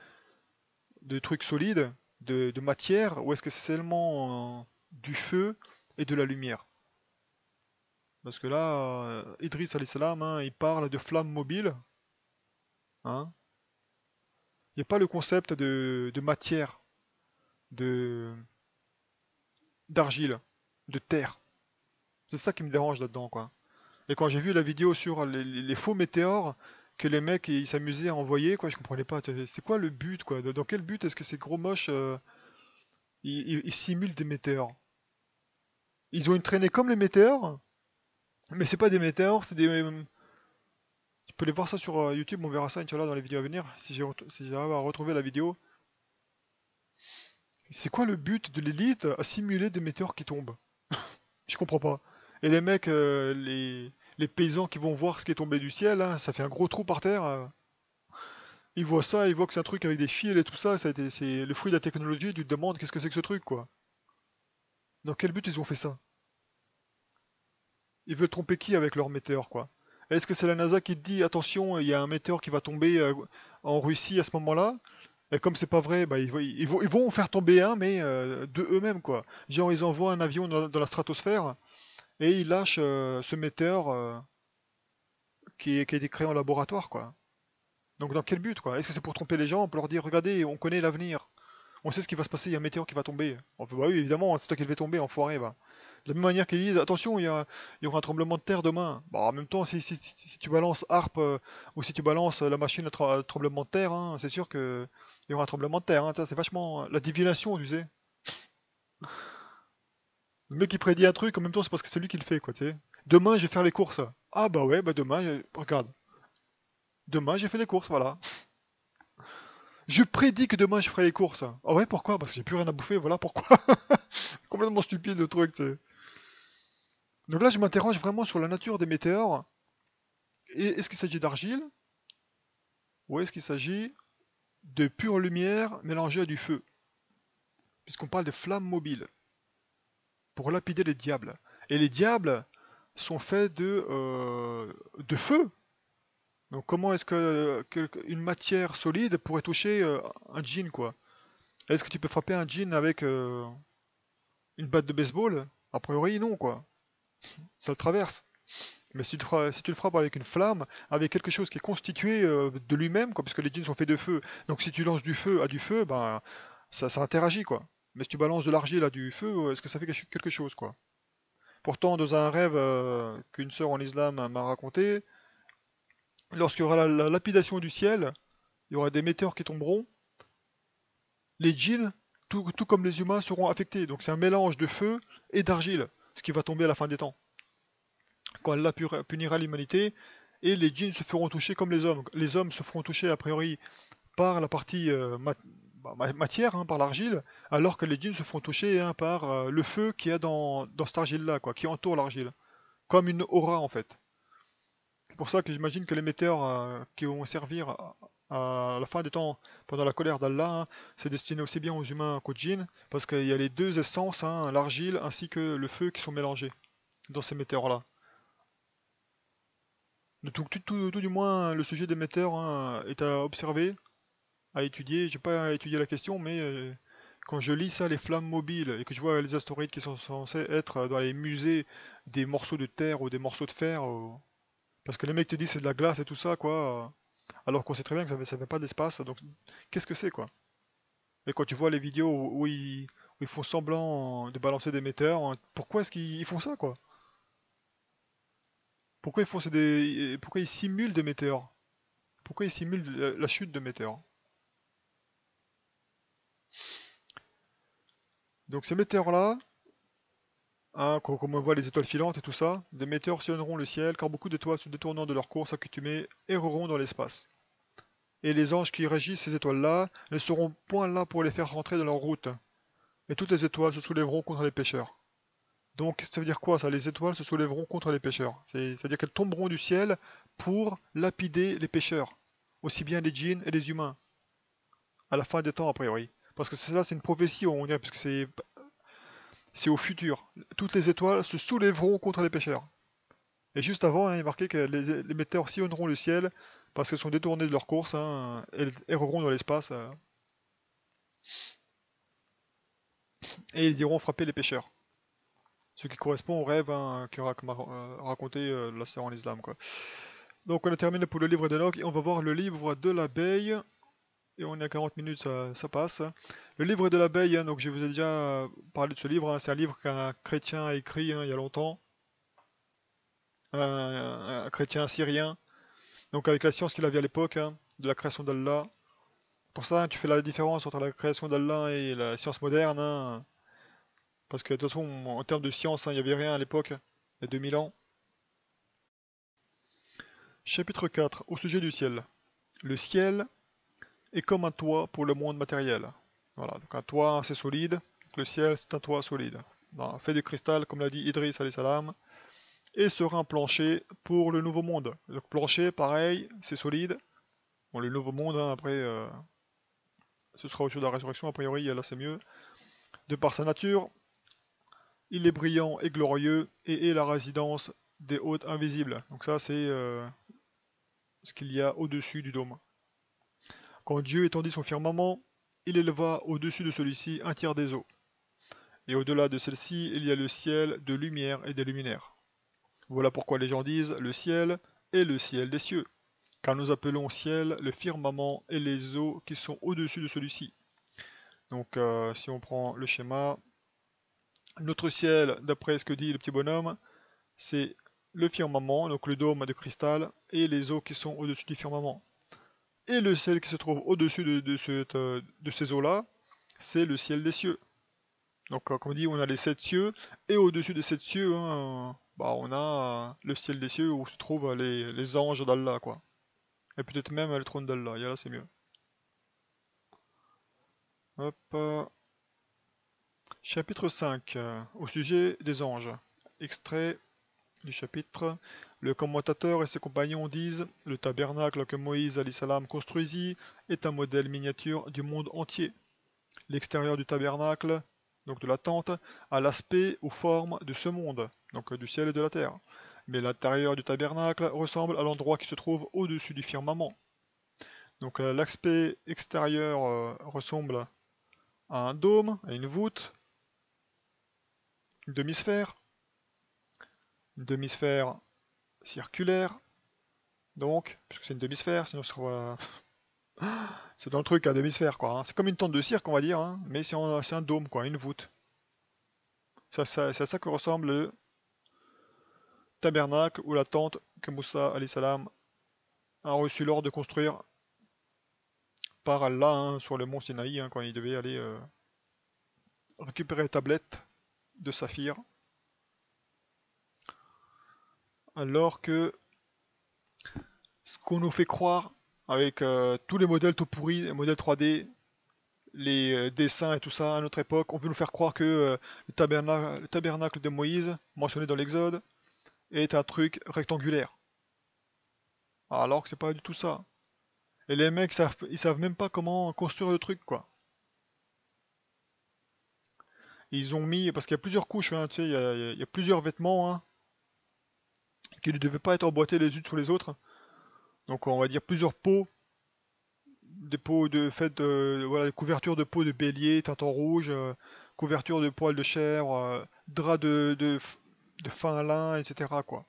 S1: de trucs solides, de matière, ou est-ce que c'est seulement du feu et de la lumière? Parce que là, Idriss alayhi salam, hein, il parle de flammes mobiles, hein. Il n'y a pas le concept de matière, de d'argile, de terre. C'est ça qui me dérange là-dedans, quoi. Et quand j'ai vu la vidéo sur les faux météores que les mecs ils s'amusaient à envoyer, quoi, je comprenais pas. C'est quoi le but, quoi? Dans quel but est-ce que ces gros moches ils simulent des météores? Ils ont une traînée comme les météores, mais c'est pas des météores, c'est des. Tu peux aller voir ça sur YouTube, on verra ça Inch'Allah dans les vidéos à venir, si j'arrive à retrouver la vidéo. C'est quoi le but de l'élite à simuler des météores qui tombent? Je comprends pas. Et les mecs, les paysans qui vont voir ce qui est tombé du ciel, hein, ça fait un gros trou par terre. Ils voient ça, ils voient que c'est un truc avec des fils et tout ça, c'est le fruit de la technologie, tu te demandes qu'est-ce que c'est que ce truc, quoi. Dans quel but ils ont fait ça? Ils veulent tromper qui avec leur météore, quoi? Est-ce que c'est la NASA qui te dit attention, il y a un météore qui va tomber en Russie à ce moment-là? Et comme c'est pas vrai, bah, ils vont faire tomber un, mais de eux-mêmes, quoi. Genre, ils envoient un avion dans la stratosphère et ils lâchent ce météore qui a été créé en laboratoire, quoi. Donc, dans quel but, quoi? Est-ce que c'est pour tromper les gens, pour leur dire regardez, on connaît l'avenir, on sait ce qui va se passer, il y a un météore qui va tomber? On fait bah oui, évidemment, c'est toi qui le fait tomber, enfoiré, va. De la même manière qu'ils disent attention, il y aura un tremblement de terre demain. Bah, en même temps, si tu balances Harp ou si tu balances la machine à tremblement de terre, hein, c'est sûr que il y aura un tremblement de terre. Hein, ça, c'est vachement la divination, tu sais. Le mec qui prédit un truc, en même temps, c'est parce que c'est lui qui le fait, quoi, tu sais. Demain, je vais faire les courses. Ah bah ouais, bah demain, regarde. Demain, j'ai fait les courses, voilà. Je prédis que demain, je ferai les courses. Ah ouais, pourquoi? Parce que j'ai plus rien à bouffer, voilà pourquoi. Complètement stupide le truc, tu sais. Donc là, je m'interroge vraiment sur la nature des météores. Et est-ce qu'il s'agit d'argile ou est-ce qu'il s'agit de pure lumière mélangée à du feu? Puisqu'on parle de flammes mobiles pour lapider les diables. Et les diables sont faits de feu. Donc comment est-ce que une matière solide pourrait toucher un djinn, quoi? Est-ce que tu peux frapper un djinn avec une batte de baseball? A priori non, quoi. Ça le traverse. Mais si tu le frappes avec une flamme, avec quelque chose qui est constitué de lui-même, quoi, puisque les djinns sont faits de feu. Donc si tu lances du feu à du feu, ben ça interagit, quoi. Mais si tu balances de l'argile à du feu, est-ce que ça fait quelque chose, quoi? Pourtant, dans un rêve qu'une sœur en islam m'a raconté, lorsqu'il y aura la lapidation du ciel, il y aura des météores qui tomberont, les djinns, tout comme les humains, seront affectés. Donc c'est un mélange de feu et d'argile, ce qui va tomber à la fin des temps, quand Allah punira l'humanité, et les djinns se feront toucher comme les hommes. Les hommes se feront toucher a priori par la partie matière, hein, par l'argile, alors que les djinns se feront toucher, hein, par le feu qu'il y a dans cette argile-là, quoi, qui entoure l'argile. Comme une aura en fait. C'est pour ça que j'imagine que les météores qui vont servir à la fin des temps pendant la colère d'Allah, hein, c'est destiné aussi bien aux humains qu'aux djinns, parce qu'il y a les deux essences, hein, l'argile ainsi que le feu qui sont mélangés dans ces météores-là. Tout du moins, le sujet des météores, hein, est à observer, à étudier. J'ai pas étudié la question, mais quand je lis ça, les flammes mobiles, et que je vois les astéroïdes qui sont censés être dans les musées des morceaux de terre ou des morceaux de fer, parce que les mecs te disent c'est de la glace et tout ça, quoi, alors qu'on sait très bien que ça fait pas d'espace, donc qu'est-ce que c'est, quoi? Et quand tu vois les vidéos où ils font semblant de balancer des météores, hein, pourquoi est-ce qu'ils font ça, quoi? Pourquoi ils simulent des météores? Pourquoi ils simulent la chute de météores? Donc ces météores-là, hein, comme on voit les étoiles filantes et tout ça, des météores sillonneront le ciel, car beaucoup d'étoiles se détournant de leur course accoutumée erreront dans l'espace. et les anges qui régissent ces étoiles-là ne seront point là pour les faire rentrer dans leur route. Et toutes les étoiles se soulèveront contre les pécheurs. Donc ça veut dire quoi ça? Les étoiles se soulèveront contre les pécheurs. C'est-à-dire qu'elles tomberont du ciel pour lapider les pécheurs, aussi bien les djinns et les humains, à la fin des temps a priori. Parce que ça c'est une prophétie, on dirait, parce que c'est au futur. Toutes les étoiles se soulèveront contre les pécheurs. Et juste avant, hein, il est marqué que les météores sillonneront le ciel parce qu'elles sont détournées de leur course, hein, elles erreront dans l'espace, et ils iront frapper les pécheurs. Ce qui correspond au rêve, hein, que raconté la sœur en islam, quoi. Donc on a terminé pour le livre d'Enoch et on va voir le livre de l'abeille. Et on est à 40 minutes, ça passe. Le livre de l'abeille, hein, donc je vous ai déjà parlé de ce livre, hein, c'est un livre qu'un chrétien a écrit, hein, il y a longtemps. Un chrétien syrien. Donc avec la science qu'il avait à l'époque, hein, de la création d'Allah. Pour ça, hein, tu fais la différence entre la création d'Allah et la science moderne, hein, parce que de toute façon, en termes de science, hein, il n'y avait rien à l'époque, il y a 2000 ans. Chapitre 4, au sujet du ciel. Le ciel est comme un toit pour le monde matériel. Voilà, donc un toit c'est solide, le ciel c'est un toit solide. Fait de cristal, comme l'a dit Idriss alayhi salam, et sera un plancher pour le nouveau monde. Donc plancher, pareil, c'est solide. Bon, le nouveau monde, hein, après, ce sera au jour de la résurrection, a priori, là c'est mieux. De par sa nature, il est brillant et glorieux, et est la résidence des hôtes invisibles. Donc ça c'est ce qu'il y a au-dessus du dôme. Quand Dieu étendit son firmament, il éleva au-dessus de celui-ci un tiers des eaux. Et au-delà de celle-ci, il y a le ciel de lumière et des luminaires. Voilà pourquoi les gens disent le ciel est le ciel des cieux, car nous appelons ciel le firmament et les eaux qui sont au-dessus de celui-ci. Donc si on prend le schéma, notre ciel, d'après ce que dit le petit bonhomme, c'est le firmament, donc le dôme de cristal, et les eaux qui sont au-dessus du firmament. Et le ciel qui se trouve au-dessus de ces eaux-là, c'est le ciel des cieux. Donc comme on dit, on a les 7 cieux, et au-dessus des 7 cieux, hein, bah, on a le ciel des cieux où se trouvent les anges d'Allah, quoi. Et peut-être même le trône d'Allah, et là c'est mieux. Hop, chapitre 5, au sujet des anges. Extrait du chapitre. Le commentateur et ses compagnons disent: le tabernacle que Moïse salam construisit est un modèle miniature du monde entier. L'extérieur du tabernacle, donc de la tente, a l'aspect ou forme de ce monde, donc du ciel et de la terre. Mais l'intérieur du tabernacle ressemble à l'endroit qui se trouve au-dessus du firmament. Donc l'aspect extérieur ressemble à un dôme, à une voûte, une demi-sphère circulaire, donc, puisque c'est une demi-sphère, sinon ce sera... c'est dans le truc, un demi-sphère, quoi. Hein. C'est comme une tente de cirque, on va dire, hein, mais c'est un dôme, quoi, une voûte. C'est à ça que ressemble le tabernacle ou la tente que Moussa salam a reçu l'ordre de construire par Allah, hein, sur le mont Sinaï, hein, quand il devait aller récupérer la tablette de saphir. Alors que ce qu'on nous fait croire avec tous les modèles tout pourris, les modèles 3D, les dessins et tout ça à notre époque, on veut nous faire croire que le tabernacle de Moïse, mentionné dans l'Exode, est un truc rectangulaire. Alors que c'est pas du tout ça. Et les mecs, ils savent même pas comment construire le truc, quoi. Ils ont mis, parce qu'il y a plusieurs couches, hein, tu sais, il y a plusieurs vêtements, hein, qui ne devaient pas être emboîtés les unes sur les autres. Donc on va dire plusieurs peaux, des peaux de fait de, voilà, couverture de peau de bélier teinte en rouge, couverture de poils de chèvre, drap de fin lin, etc., quoi.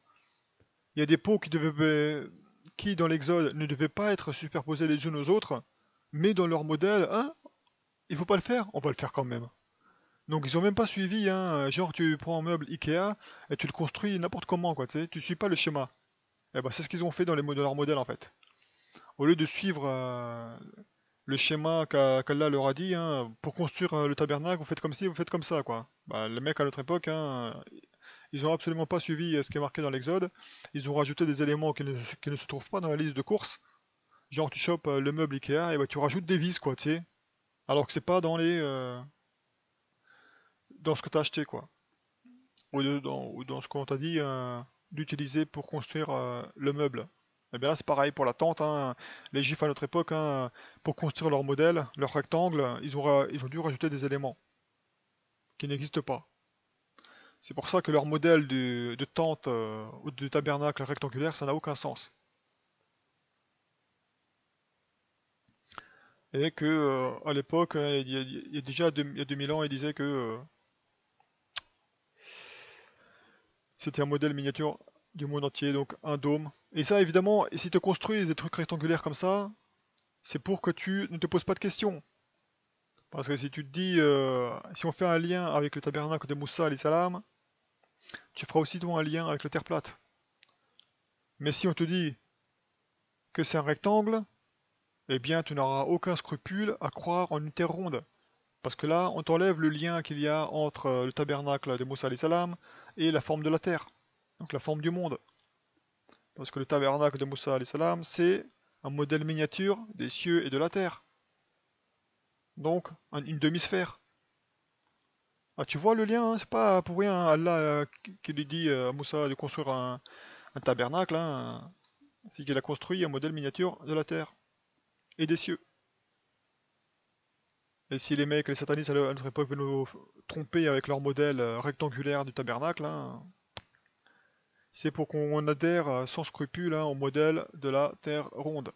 S1: Il y a des peaux qui dans l'Exode ne devaient pas être superposées les unes aux autres, mais dans leur modèle, hein, il faut pas le faire, on va le faire quand même. Donc ils ont même pas suivi, hein, genre tu prends un meuble Ikea et tu le construis n'importe comment, quoi, tu sais, tu suis pas le schéma. Et ben c'est ce qu'ils ont fait dans leur modèle en fait. Au lieu de suivre le schéma qu'Allah leur a dit, hein, pour construire le tabernacle, vous faites comme ci, vous faites comme ça, quoi. Bah, les mecs à notre époque, hein, ils ont absolument pas suivi ce qui est marqué dans l'Exode. Ils ont rajouté des éléments qui ne se trouvent pas dans la liste de courses. Genre tu chopes le meuble Ikea et bah tu rajoutes des vis quoi, tu sais. Alors que c'est pas dans les dans ce que t'as acheté quoi. Ou dans ce qu'on t'a dit d'utiliser pour construire le meuble. Et bien là c'est pareil pour la tente, hein. Les Juifs à notre époque, hein, pour construire leur modèle, leur rectangle, ils ont dû rajouter des éléments qui n'existent pas. C'est pour ça que leur modèle de tente ou de tabernacle rectangulaire, ça n'a aucun sens. Et que à l'époque, il y a déjà il y a 2000 ans, ils disaient que c'était un modèle miniature du monde entier, donc un dôme. Et ça, évidemment, si tu construis des trucs rectangulaires comme ça, c'est pour que tu ne te poses pas de questions. Parce que si tu te dis, si on fait un lien avec le tabernacle de Moussa alayhi salam, tu feras aussitôt un lien avec la terre plate. Mais si on te dit que c'est un rectangle, eh bien tu n'auras aucun scrupule à croire en une terre ronde. Parce que là, on t'enlève le lien qu'il y a entre le tabernacle de Moussa alayhi salam et la forme de la terre. Donc la forme du monde. Parce que le tabernacle de Moussa alayhi salam, c'est un modèle miniature des cieux et de la terre. Donc, une demi-sphère. Ah, tu vois le lien, hein, c'est pas pour rien Allah qui lui dit à Moussa de construire un tabernacle, hein, c'est qu'il a construit un modèle miniature de la terre et des cieux. Et si les mecs, les satanistes à notre époque veulent nous tromper avec leur modèle rectangulaire du tabernacle, hein, c'est pour qu'on adhère sans scrupule hein, au modèle de la terre ronde.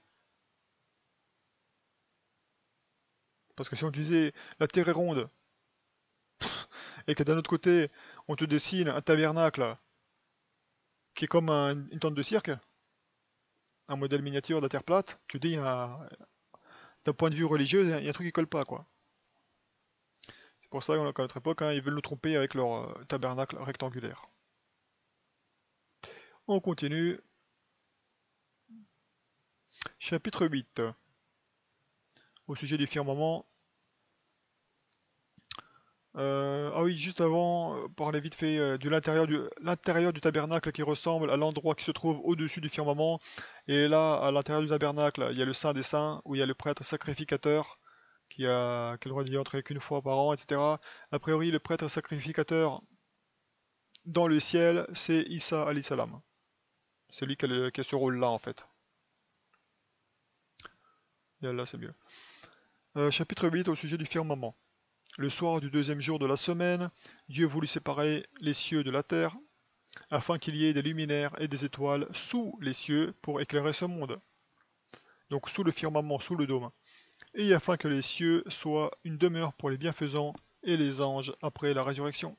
S1: Parce que si on disait la terre est ronde, et que d'un autre côté, on te dessine un tabernacle qui est comme une tente de cirque, un modèle miniature de la terre plate, tu dis, d'un point de vue religieux, il y a un truc qui colle pas, quoi. C'est pour ça qu'à notre époque, hein, ils veulent nous tromper avec leur tabernacle rectangulaire. On continue. Chapitre 8. Au sujet du firmament. Ah oui, juste avant, parler vite fait de l'intérieur du tabernacle qui ressemble à l'endroit qui se trouve au-dessus du firmament. Et là, à l'intérieur du tabernacle, il y a le Saint des Saints, où il y a le prêtre sacrificateur, qui a le droit d'y entrer qu'une fois par an, etc. A priori, le prêtre sacrificateur dans le ciel, c'est Issa alayhi salam. C'est lui qui a ce rôle-là, en fait. Et là, c'est mieux. Chapitre 8, au sujet du firmament. Le soir du deuxième jour de la semaine, Dieu voulut séparer les cieux de la terre, afin qu'il y ait des luminaires et des étoiles sous les cieux pour éclairer ce monde. Donc sous le firmament, sous le dôme. Et afin que les cieux soient une demeure pour les bienfaisants et les anges après la résurrection.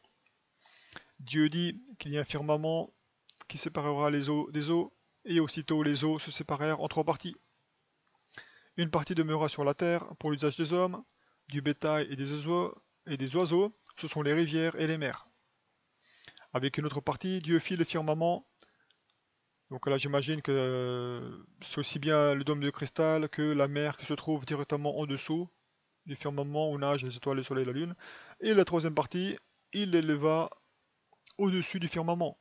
S1: Dieu dit qu'il y a un firmament qui séparera les eaux des eaux, et aussitôt les eaux se séparèrent en trois parties. Une partie demeura sur la terre pour l'usage des hommes, du bétail et des oiseaux, ce sont les rivières et les mers. Avec une autre partie, Dieu fit le firmament. Donc là, j'imagine que c'est aussi bien le dôme de cristal que la mer qui se trouve directement en dessous du firmament où nagent les étoiles, le soleil et la lune. Et la troisième partie, il l'éleva au-dessus du firmament.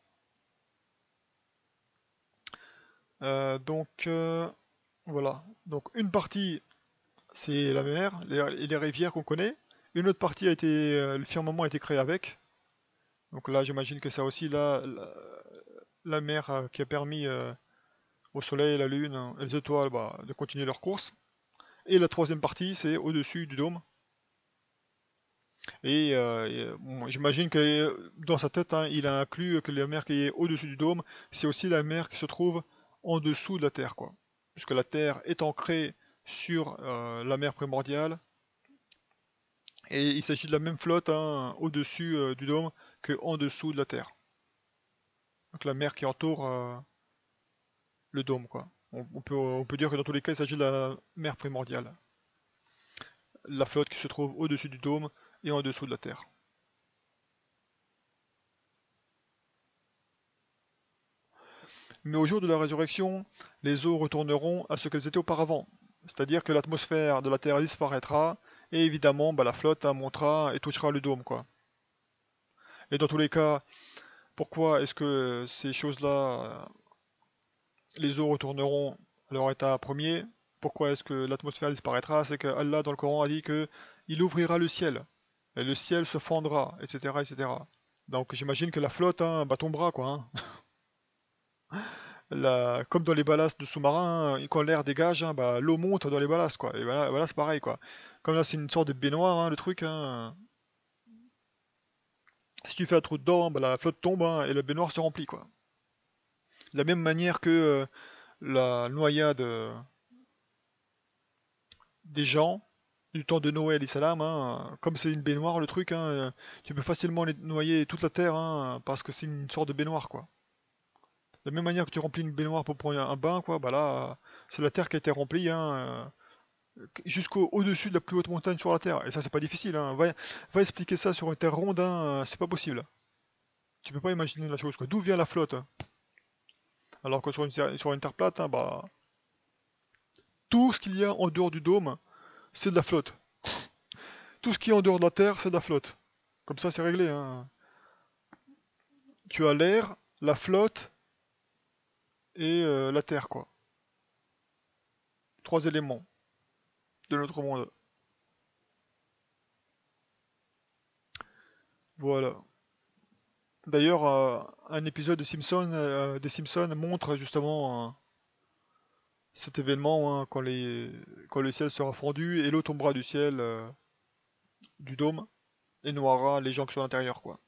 S1: Voilà. Donc une partie, c'est la mer et les rivières qu'on connaît. Une autre partie le firmament a été créé avec. Donc là, j'imagine que ça aussi la mer qui a permis au soleil, la lune et les étoiles bah, de continuer leur course. Et la troisième partie, c'est au-dessus du dôme. Bon, j'imagine que dans sa tête, hein, il a inclus que la mer qui est au-dessus du dôme, c'est aussi la mer qui se trouve en dessous de la Terre, quoi. Puisque la Terre est ancrée sur la mer primordiale, et il s'agit de la même flotte hein, au-dessus du dôme que en dessous de la Terre. Donc la mer qui entoure le dôme, quoi. On peut dire que dans tous les cas, il s'agit de la mer primordiale. La flotte qui se trouve au-dessus du dôme et en dessous de la Terre. Mais au jour de la résurrection, les eaux retourneront à ce qu'elles étaient auparavant. C'est-à-dire que l'atmosphère de la Terre disparaîtra, et évidemment, bah, la flotte montera et touchera le dôme, quoi. Et dans tous les cas, pourquoi est-ce que ces choses-là, les eaux retourneront à leur état premier? pourquoi est-ce que l'atmosphère disparaîtra? C'est que Allah dans le Coran a dit que il ouvrira le ciel, et le ciel se fendra, etc., etc. Donc j'imagine que la flotte hein, bah, tombera quoi. Hein. Comme dans les ballasts de sous-marins, quand l'air dégage, hein, bah, l'eau monte dans les ballasts quoi. Et voilà, voilà c'est pareil quoi. Comme là c'est une sorte de baignoire hein, le truc. Hein. Si tu fais un trou dedans, bah, la flotte tombe hein, et la baignoire se remplit quoi. De la même manière que la noyade des gens du temps de Noé et salam, hein, comme c'est une baignoire le truc, hein, tu peux facilement noyer toute la terre hein, parce que c'est une sorte de baignoire quoi. De la même manière que tu remplis une baignoire pour prendre un bain, quoi, bah là, c'est la terre qui a été remplie, hein, jusqu'au au-dessus de la plus haute montagne sur la terre. Et ça, c'est pas difficile, hein. Va expliquer ça sur une terre ronde, hein, c'est pas possible. Tu peux pas imaginer la chose, quoi. D'où vient la flotte? Hein. Alors que sur une terre plate, hein, bah, tout ce qu'il y a en dehors du dôme, c'est de la flotte. Tout ce qui est en dehors de la terre, c'est de la flotte. Comme ça, c'est réglé, hein. Tu as l'air, la flotte et la terre, quoi. Trois éléments de notre monde. Voilà. D'ailleurs, un épisode de des Simpsons montre justement cet événement hein, quand le ciel sera fondu et l'eau tombera du ciel, du dôme, et noiera les gens qui sont à l'intérieur, quoi.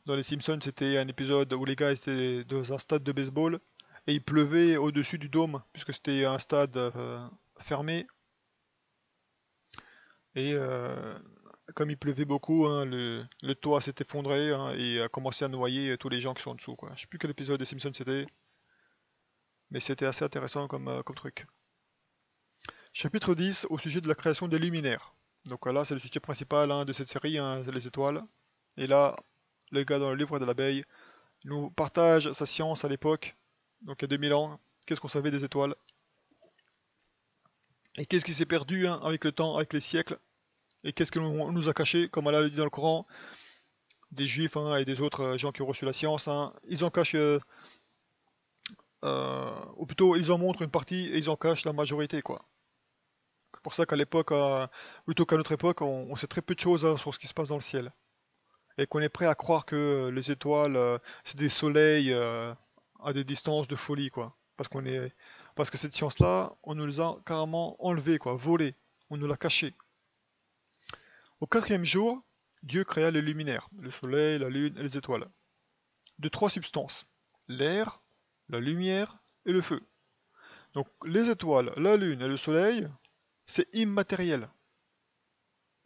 S1: Dans les Simpsons, c'était un épisode où les gars étaient dans un stade de baseball et il pleuvait au-dessus du dôme, puisque c'était un stade fermé. Et comme il pleuvait beaucoup, hein, le toit s'est effondré hein, et a commencé à noyer tous les gens qui sont en dessous, quoi. Je sais plus quel épisode des Simpsons c'était. Mais c'était assez intéressant comme truc. Chapitre 10 au sujet de la création des luminaires. Donc là, c'est le sujet principal hein, de cette série, hein, les étoiles. Et là, le gars dans le livre de l'abeille nous partage sa science à l'époque, donc il y a 2000 ans. Qu'est-ce qu'on savait des étoiles? Et qu'est-ce qui s'est perdu hein, avec le temps, avec les siècles? Et qu'est-ce qu'on nous a caché, comme Allah le dit dans le Coran, des juifs hein, et des autres gens qui ont reçu la science. Hein, ils en cachent, ou plutôt ils en montrent une partie et ils en cachent la majorité, quoi. C'est pour ça qu'à l'époque, plutôt qu'à notre époque, on sait très peu de choses hein, sur ce qui se passe dans le ciel. Et qu'on est prêt à croire que les étoiles, c'est des soleils à des distances de folie, quoi. Parce que cette science-là, on nous les a carrément enlevées, quoi, volées. On nous l'a cachée. Au quatrième jour, Dieu créa les luminaires, le soleil, la lune et les étoiles, de trois substances, l'air, la lumière et le feu. Donc les étoiles, la lune et le soleil, c'est immatériel.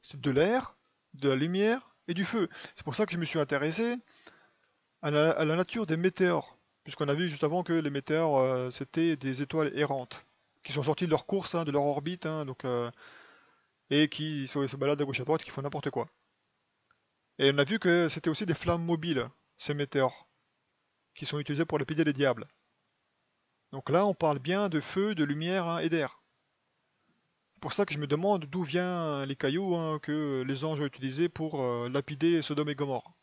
S1: C'est de l'air, de la lumière et du feu. C'est pour ça que je me suis intéressé à la nature des météores. Puisqu'on a vu juste avant que les météores, c'était des étoiles errantes, qui sont sorties de leur course, hein, de leur orbite, hein, et qui se baladent à gauche à droite, qui font n'importe quoi. Et on a vu que c'était aussi des flammes mobiles, ces météores, qui sont utilisés pour lapider les diables. Donc là, on parle bien de feu, de lumière hein, et d'air. C'est pour ça que je me demande d'où viennent les cailloux hein, que les anges ont utilisés pour lapider Sodome et Gomorre.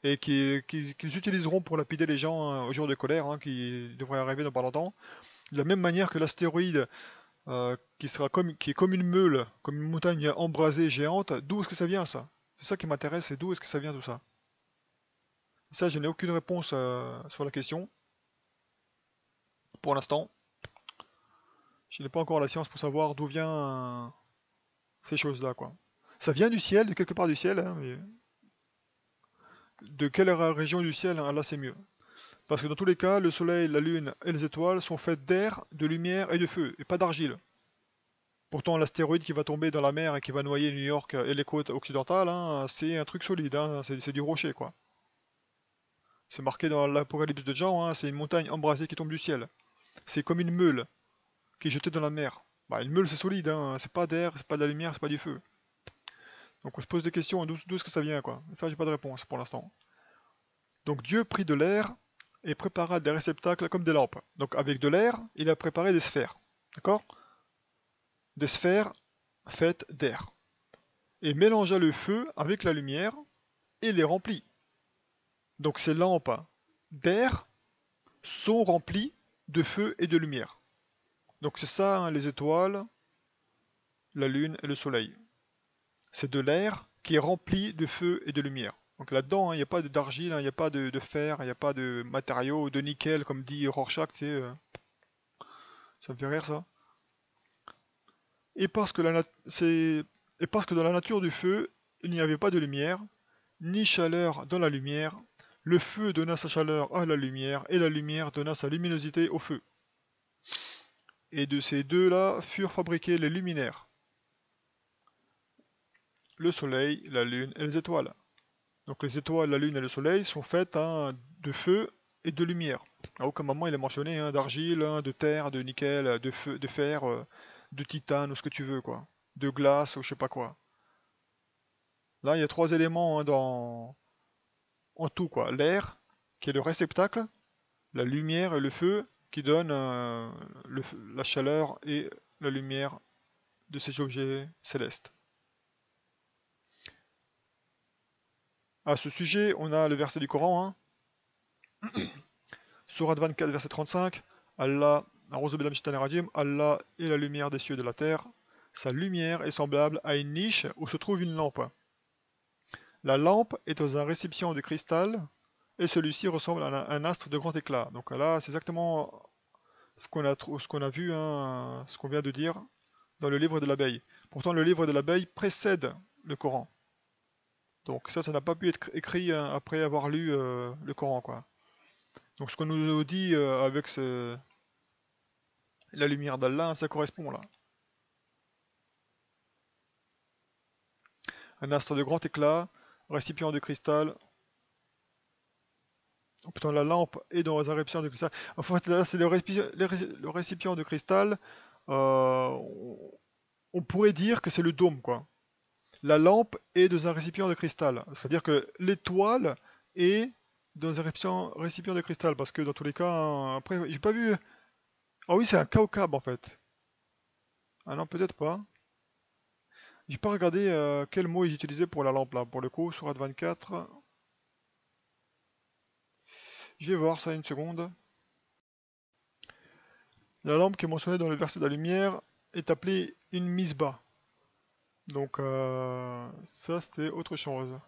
S1: Et qu'ils utiliseront pour lapider les gens hein, au jour de colère, hein, qui devrait arriver dans pas longtemps. De la même manière que l'astéroïde qui est comme une meule, comme une montagne embrasée géante, d'où est-ce que ça vient ça? C'est ça qui m'intéresse, c'est d'où est-ce que ça vient tout ça? Ça, je n'ai aucune réponse sur la question, pour l'instant. Je n'ai pas encore la science pour savoir d'où vient ces choses-là, quoi. Ça vient du ciel, de quelque part du ciel, hein, mais de quelle région du ciel, hein, là c'est mieux. Parce que dans tous les cas, le soleil, la lune et les étoiles sont faits d'air, de lumière et de feu, et pas d'argile. Pourtant, l'astéroïde qui va tomber dans la mer et qui va noyer New York et les côtes occidentales, hein, c'est un truc solide, hein, c'est du rocher, quoi. C'est marqué dans l'Apocalypse de Jean, hein, c'est une montagne embrasée qui tombe du ciel. C'est comme une meule qui est jetée dans la mer. Bah, une meule, c'est solide, hein, c'est pas d'air, c'est pas de la lumière, c'est pas du feu. Donc on se pose des questions, d'où est-ce que ça vient, quoi. Et ça, j'ai pas de réponse pour l'instant. Donc Dieu prit de l'air et prépara des réceptacles comme des lampes. Donc avec de l'air, il a préparé des sphères. D'accord? Des sphères faites d'air. Et mélangea le feu avec la lumière et les remplit. Donc ces lampes d'air sont remplies de feu et de lumière. Donc c'est ça, hein, les étoiles, la lune et le soleil. C'est de l'air qui est rempli de feu et de lumière. Donc là-dedans, il n'y a pas d'argile, il n'y a pas de fer, il n'y a pas de matériaux, de nickel, comme dit Rorschach, tu sais, ça me fait rire ça. Et parce que, et parce que dans la nature du feu, il n'y avait pas de lumière, ni chaleur dans la lumière, le feu donna sa chaleur à la lumière, et la lumière donna sa luminosité au feu. Et de ces deux-là furent fabriqués les luminaires, le soleil, la lune et les étoiles. Donc les étoiles, la lune et le soleil sont faites, hein, de feu et de lumière. À aucun moment il est mentionné, hein, d'argile, hein, de terre, de nickel, de feu, de fer, de titane ou ce que tu veux, quoi. De glace ou je sais pas quoi. Là il y a trois éléments, hein, en tout, quoi. L'air, qui est le réceptacle, la lumière et le feu, qui donnent la chaleur et la lumière de ces objets célestes. À ce sujet, on a le verset du Coran, hein. Sourate 24, verset 35. Allah, Allah est la lumière des cieux et de la terre. Sa lumière est semblable à une niche où se trouve une lampe. La lampe est dans un récipient de cristal et celui-ci ressemble à un astre de grand éclat. Donc là, c'est exactement ce qu'on a vu, hein, ce qu'on vient de dire dans le livre de l'abeille. Pourtant, le livre de l'abeille précède le Coran. Donc ça n'a pas pu être écrit, hein, après avoir lu le Coran, quoi. Donc ce qu'on nous dit avec la lumière d'Allah, ça correspond là. Un astre de grand éclat, récipient de cristal. Oh putain, la lampe est dans un récipient de cristal. En fait, là, c'est le récipient de cristal. euh, on pourrait dire que c'est le dôme, quoi. La lampe est dans un récipient de cristal. C'est-à-dire que l'étoile est dans un récipient de cristal. Parce que dans tous les cas, hein, après, j'ai pas vu. Ah oui, c'est un kaukab en fait. Ah non, peut-être pas. J'ai pas regardé quel mot ils utilisaient pour la lampe là. Pour le coup, Sourate 24. Je vais voir ça une seconde. La lampe qui est mentionnée dans le verset de la lumière est appelée une misbah. Donc ça c'était autre chose.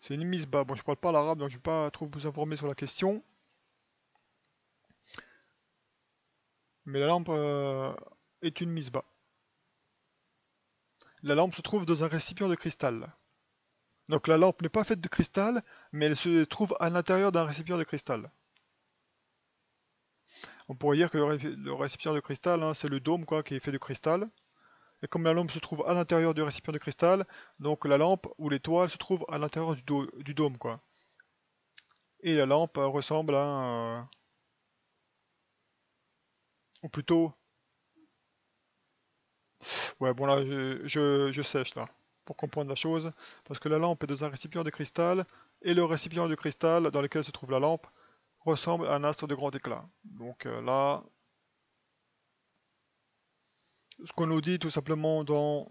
S1: C'est une misbah. Bon, je parle pas l'arabe donc je vais pas trop vous informer sur la question. Mais la lampe est une misbah. La lampe se trouve dans un récipient de cristal. Donc la lampe n'est pas faite de cristal, mais elle se trouve à l'intérieur d'un récipient de cristal. On pourrait dire que le récipient de cristal, hein, c'est le dôme, quoi, qui est fait de cristal. Et comme la lampe se trouve à l'intérieur du récipient de cristal, donc la lampe ou l'étoile se trouve à l'intérieur du dôme, quoi. Et la lampe ressemble à ou plutôt... Ouais, bon là, je sèche, là, pour comprendre la chose. Parce que la lampe est dans un récipient de cristal, et le récipient de cristal dans lequel se trouve la lampe ressemble à un astre de grand éclat. Donc là, ce qu'on nous dit tout simplement dans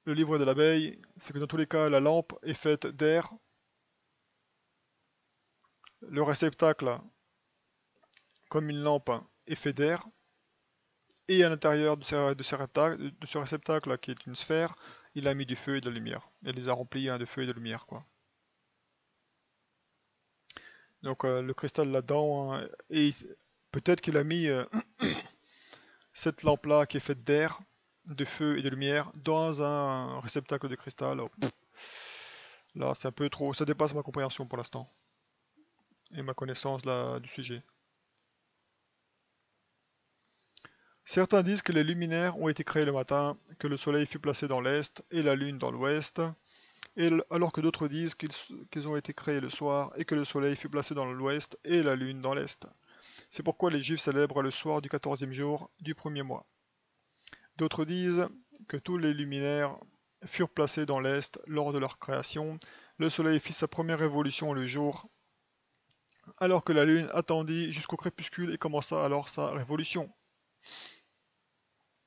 S1: le livre de l'abeille, c'est que dans tous les cas, la lampe est faite d'air. Le réceptacle, comme une lampe, est fait d'air. Et à l'intérieur de ce réceptacle, qui est une sphère, il a mis du feu et de la lumière. Il les a remplis, hein, de feu et de lumière, quoi. Donc le cristal là-dedans, hein, et peut-être qu'il a mis cette lampe-là qui est faite d'air, de feu et de lumière dans un réceptacle de cristal. Oh, là, c'est un peu trop, ça dépasse ma compréhension pour l'instant et ma connaissance là, du sujet. Certains disent que les luminaires ont été créés le matin, que le soleil fut placé dans l'est et la lune dans l'ouest, alors que d'autres disent qu'ils ont été créés le soir et que le soleil fut placé dans l'ouest et la lune dans l'est. C'est pourquoi les juifs célèbrent le soir du 14e jour du premier mois. D'autres disent que tous les luminaires furent placés dans l'est lors de leur création. Le soleil fit sa première révolution le jour, alors que la lune attendit jusqu'au crépuscule et commença alors sa révolution.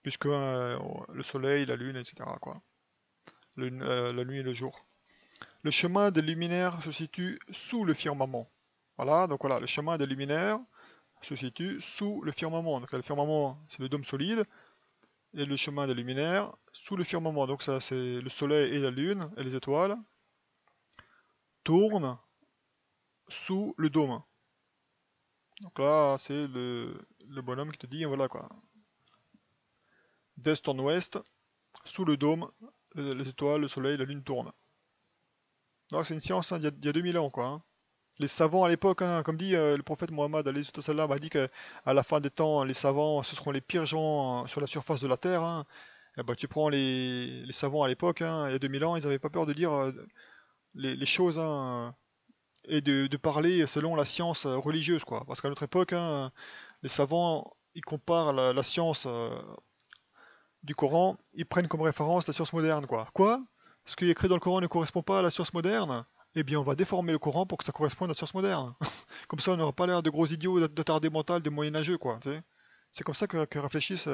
S1: Puisque le soleil, la lune, etc., quoi. La nuit et le jour. Le chemin des luminaires se situe sous le firmament. Voilà, donc voilà, le chemin des luminaires se situe sous le firmament. Donc le firmament, c'est le dôme solide, et le chemin des luminaires sous le firmament. Donc ça, c'est le soleil et la lune, et les étoiles, tournent sous le dôme. Donc là, c'est le bonhomme qui te dit, voilà quoi. D'est en ouest, sous le dôme, les étoiles, le soleil, la lune tournent. Donc c'est une science hein, il y a 2000 ans quoi. Hein. Les savants à l'époque, hein, comme dit le prophète Mohammed a dit qu'à la fin des temps, les savants, ce seront les pires gens sur la surface de la Terre. Hein. Et bah, tu prends les savants à l'époque, hein, il y a 2000 ans, ils n'avaient pas peur de dire les choses hein, et de parler selon la science religieuse. Quoi. Parce qu'à notre époque, hein, les savants, ils comparent la science du Coran, ils prennent comme référence la science moderne. Quoi ce qui est écrit dans le Coran ne correspond pas à la science moderne, eh bien on va déformer le Coran pour que ça corresponde à la science moderne. Comme ça on n'aura pas l'air de gros idiots d'attardés mentaux, des moyenâgeux quoi. C'est comme ça que réfléchissent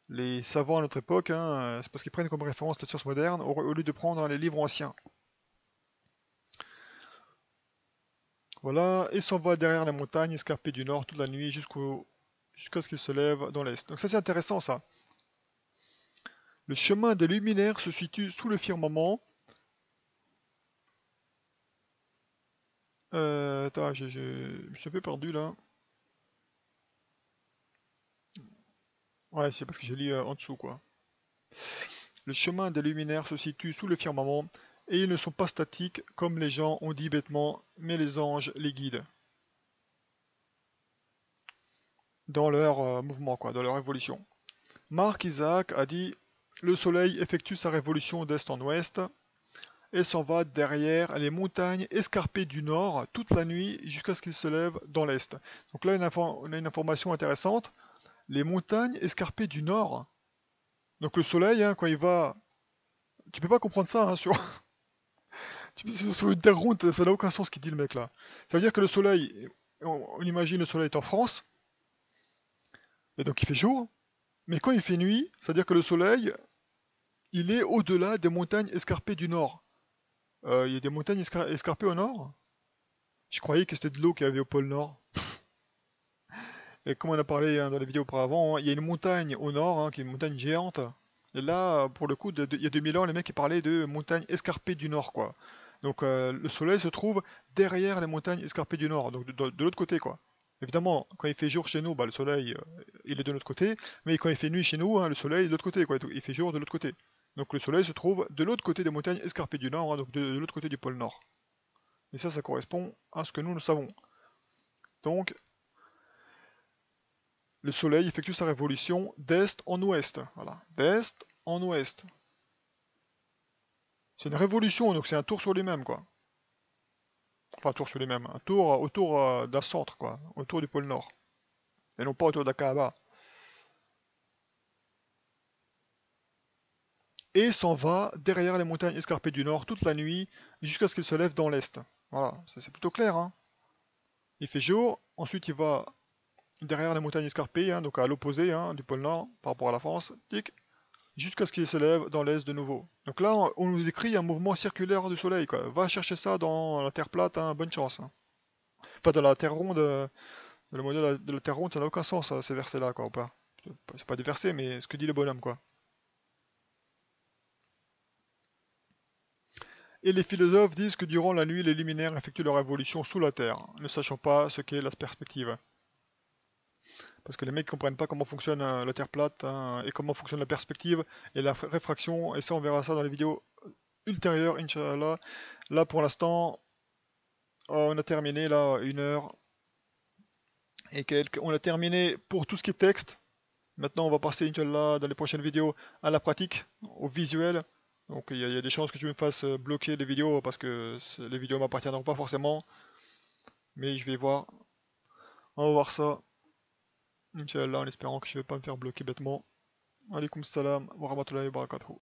S1: les savants à notre époque, hein, c'est parce qu'ils prennent comme référence la science moderne au lieu de prendre les livres anciens. Voilà, et s'en va derrière les montagnes escarpées du nord toute la nuit jusqu'à ce qu'il se lève dans l'est. Donc ça c'est intéressant ça. Le chemin des luminaires se situe sous le firmament. Attends, je me suis un peu perdu là. Ouais, c'est parce que j'ai lu en dessous quoi. Le chemin des luminaires se situe sous le firmament, et ils ne sont pas statiques comme les gens ont dit bêtement, mais les anges les guident. Dans leur mouvement quoi, dans leur évolution. Marc Isaac a dit le soleil effectue sa révolution d'est en ouest et s'en va derrière les montagnes escarpées du nord toute la nuit jusqu'à ce qu'il se lève dans l'est. Donc là on a une information intéressante. Les montagnes escarpées du nord. Donc le soleil, hein, quand il va... Tu peux pas comprendre ça hein, sur une terre ronde, ça n'a aucun sens ce qu'il dit le mec là. Ça veut dire que le soleil, on imagine le soleil est en France, et donc il fait jour, mais quand il fait nuit, ça veut dire que le soleil, il est au-delà des montagnes escarpées du nord. Il y a des montagnes escarpées au nord? Je croyais que c'était de l'eau qu'il y avait au pôle nord. Et comme on a parlé hein, dans les vidéos auparavant, hein, il y a une montagne au nord, hein, qui est une montagne géante. Et là, pour le coup, il y a 2000 ans, les mecs ils parlaient de montagnes escarpées du nord, quoi. Donc le soleil se trouve derrière les montagnes escarpées du nord, donc de l'autre côté, quoi. Évidemment, quand il fait jour chez nous, bah, le soleil il est de notre côté, mais quand il fait nuit chez nous, hein, le soleil est de l'autre côté, quoi. Il fait jour de l'autre côté. Donc le soleil se trouve de l'autre côté des montagnes escarpées du nord, hein, donc de l'autre côté du pôle nord. Et ça correspond à ce que nous savons. Donc, le soleil effectue sa révolution d'est en ouest. Voilà, d'est en ouest. C'est une révolution, donc c'est un tour sur lui-même, quoi. Enfin, un tour sur lui-même, un tour autour d'un centre, quoi, autour du pôle Nord. Et non pas autour de la Kaaba. Et s'en va derrière les montagnes escarpées du Nord toute la nuit, jusqu'à ce qu'il se lève dans l'Est. Voilà, c'est plutôt clair, hein. Il fait jour, ensuite il va derrière les montagnes escarpées, hein, donc à l'opposé hein, du pôle Nord, par rapport à la France, tic, jusqu'à ce qu'il se lève dans l'Est de nouveau. Donc là, on nous décrit un mouvement circulaire du Soleil, quoi. Va chercher ça dans la Terre plate, hein, bonne chance. Hein. Enfin, dans la Terre ronde, le modèle de la Terre ronde, ça n'a aucun sens, ces versets-là, quoi, ou pas. C'est pas des versets, mais ce que dit le bonhomme, quoi. Et les philosophes disent que durant la nuit, les luminaires effectuent leur évolution sous la Terre, ne sachant pas ce qu'est la perspective. Parce que les mecs comprennent pas comment fonctionne la Terre plate, hein, et comment fonctionne la perspective et la réfraction, et ça on verra ça dans les vidéos ultérieures, Inch'Allah. Là pour l'instant, on a terminé là 1 heure et quelques. On a terminé pour tout ce qui est texte. Maintenant on va passer Inch'Allah dans les prochaines vidéos à la pratique, au visuel. Donc il y a des chances que je me fasse bloquer les vidéos parce que les vidéos m'appartiendront pas forcément. Mais je vais voir. On va voir ça. Inch'Allah en espérant que je vais pas me faire bloquer bêtement. Alaykoum salam wa rahmatullahi wa barakatuh.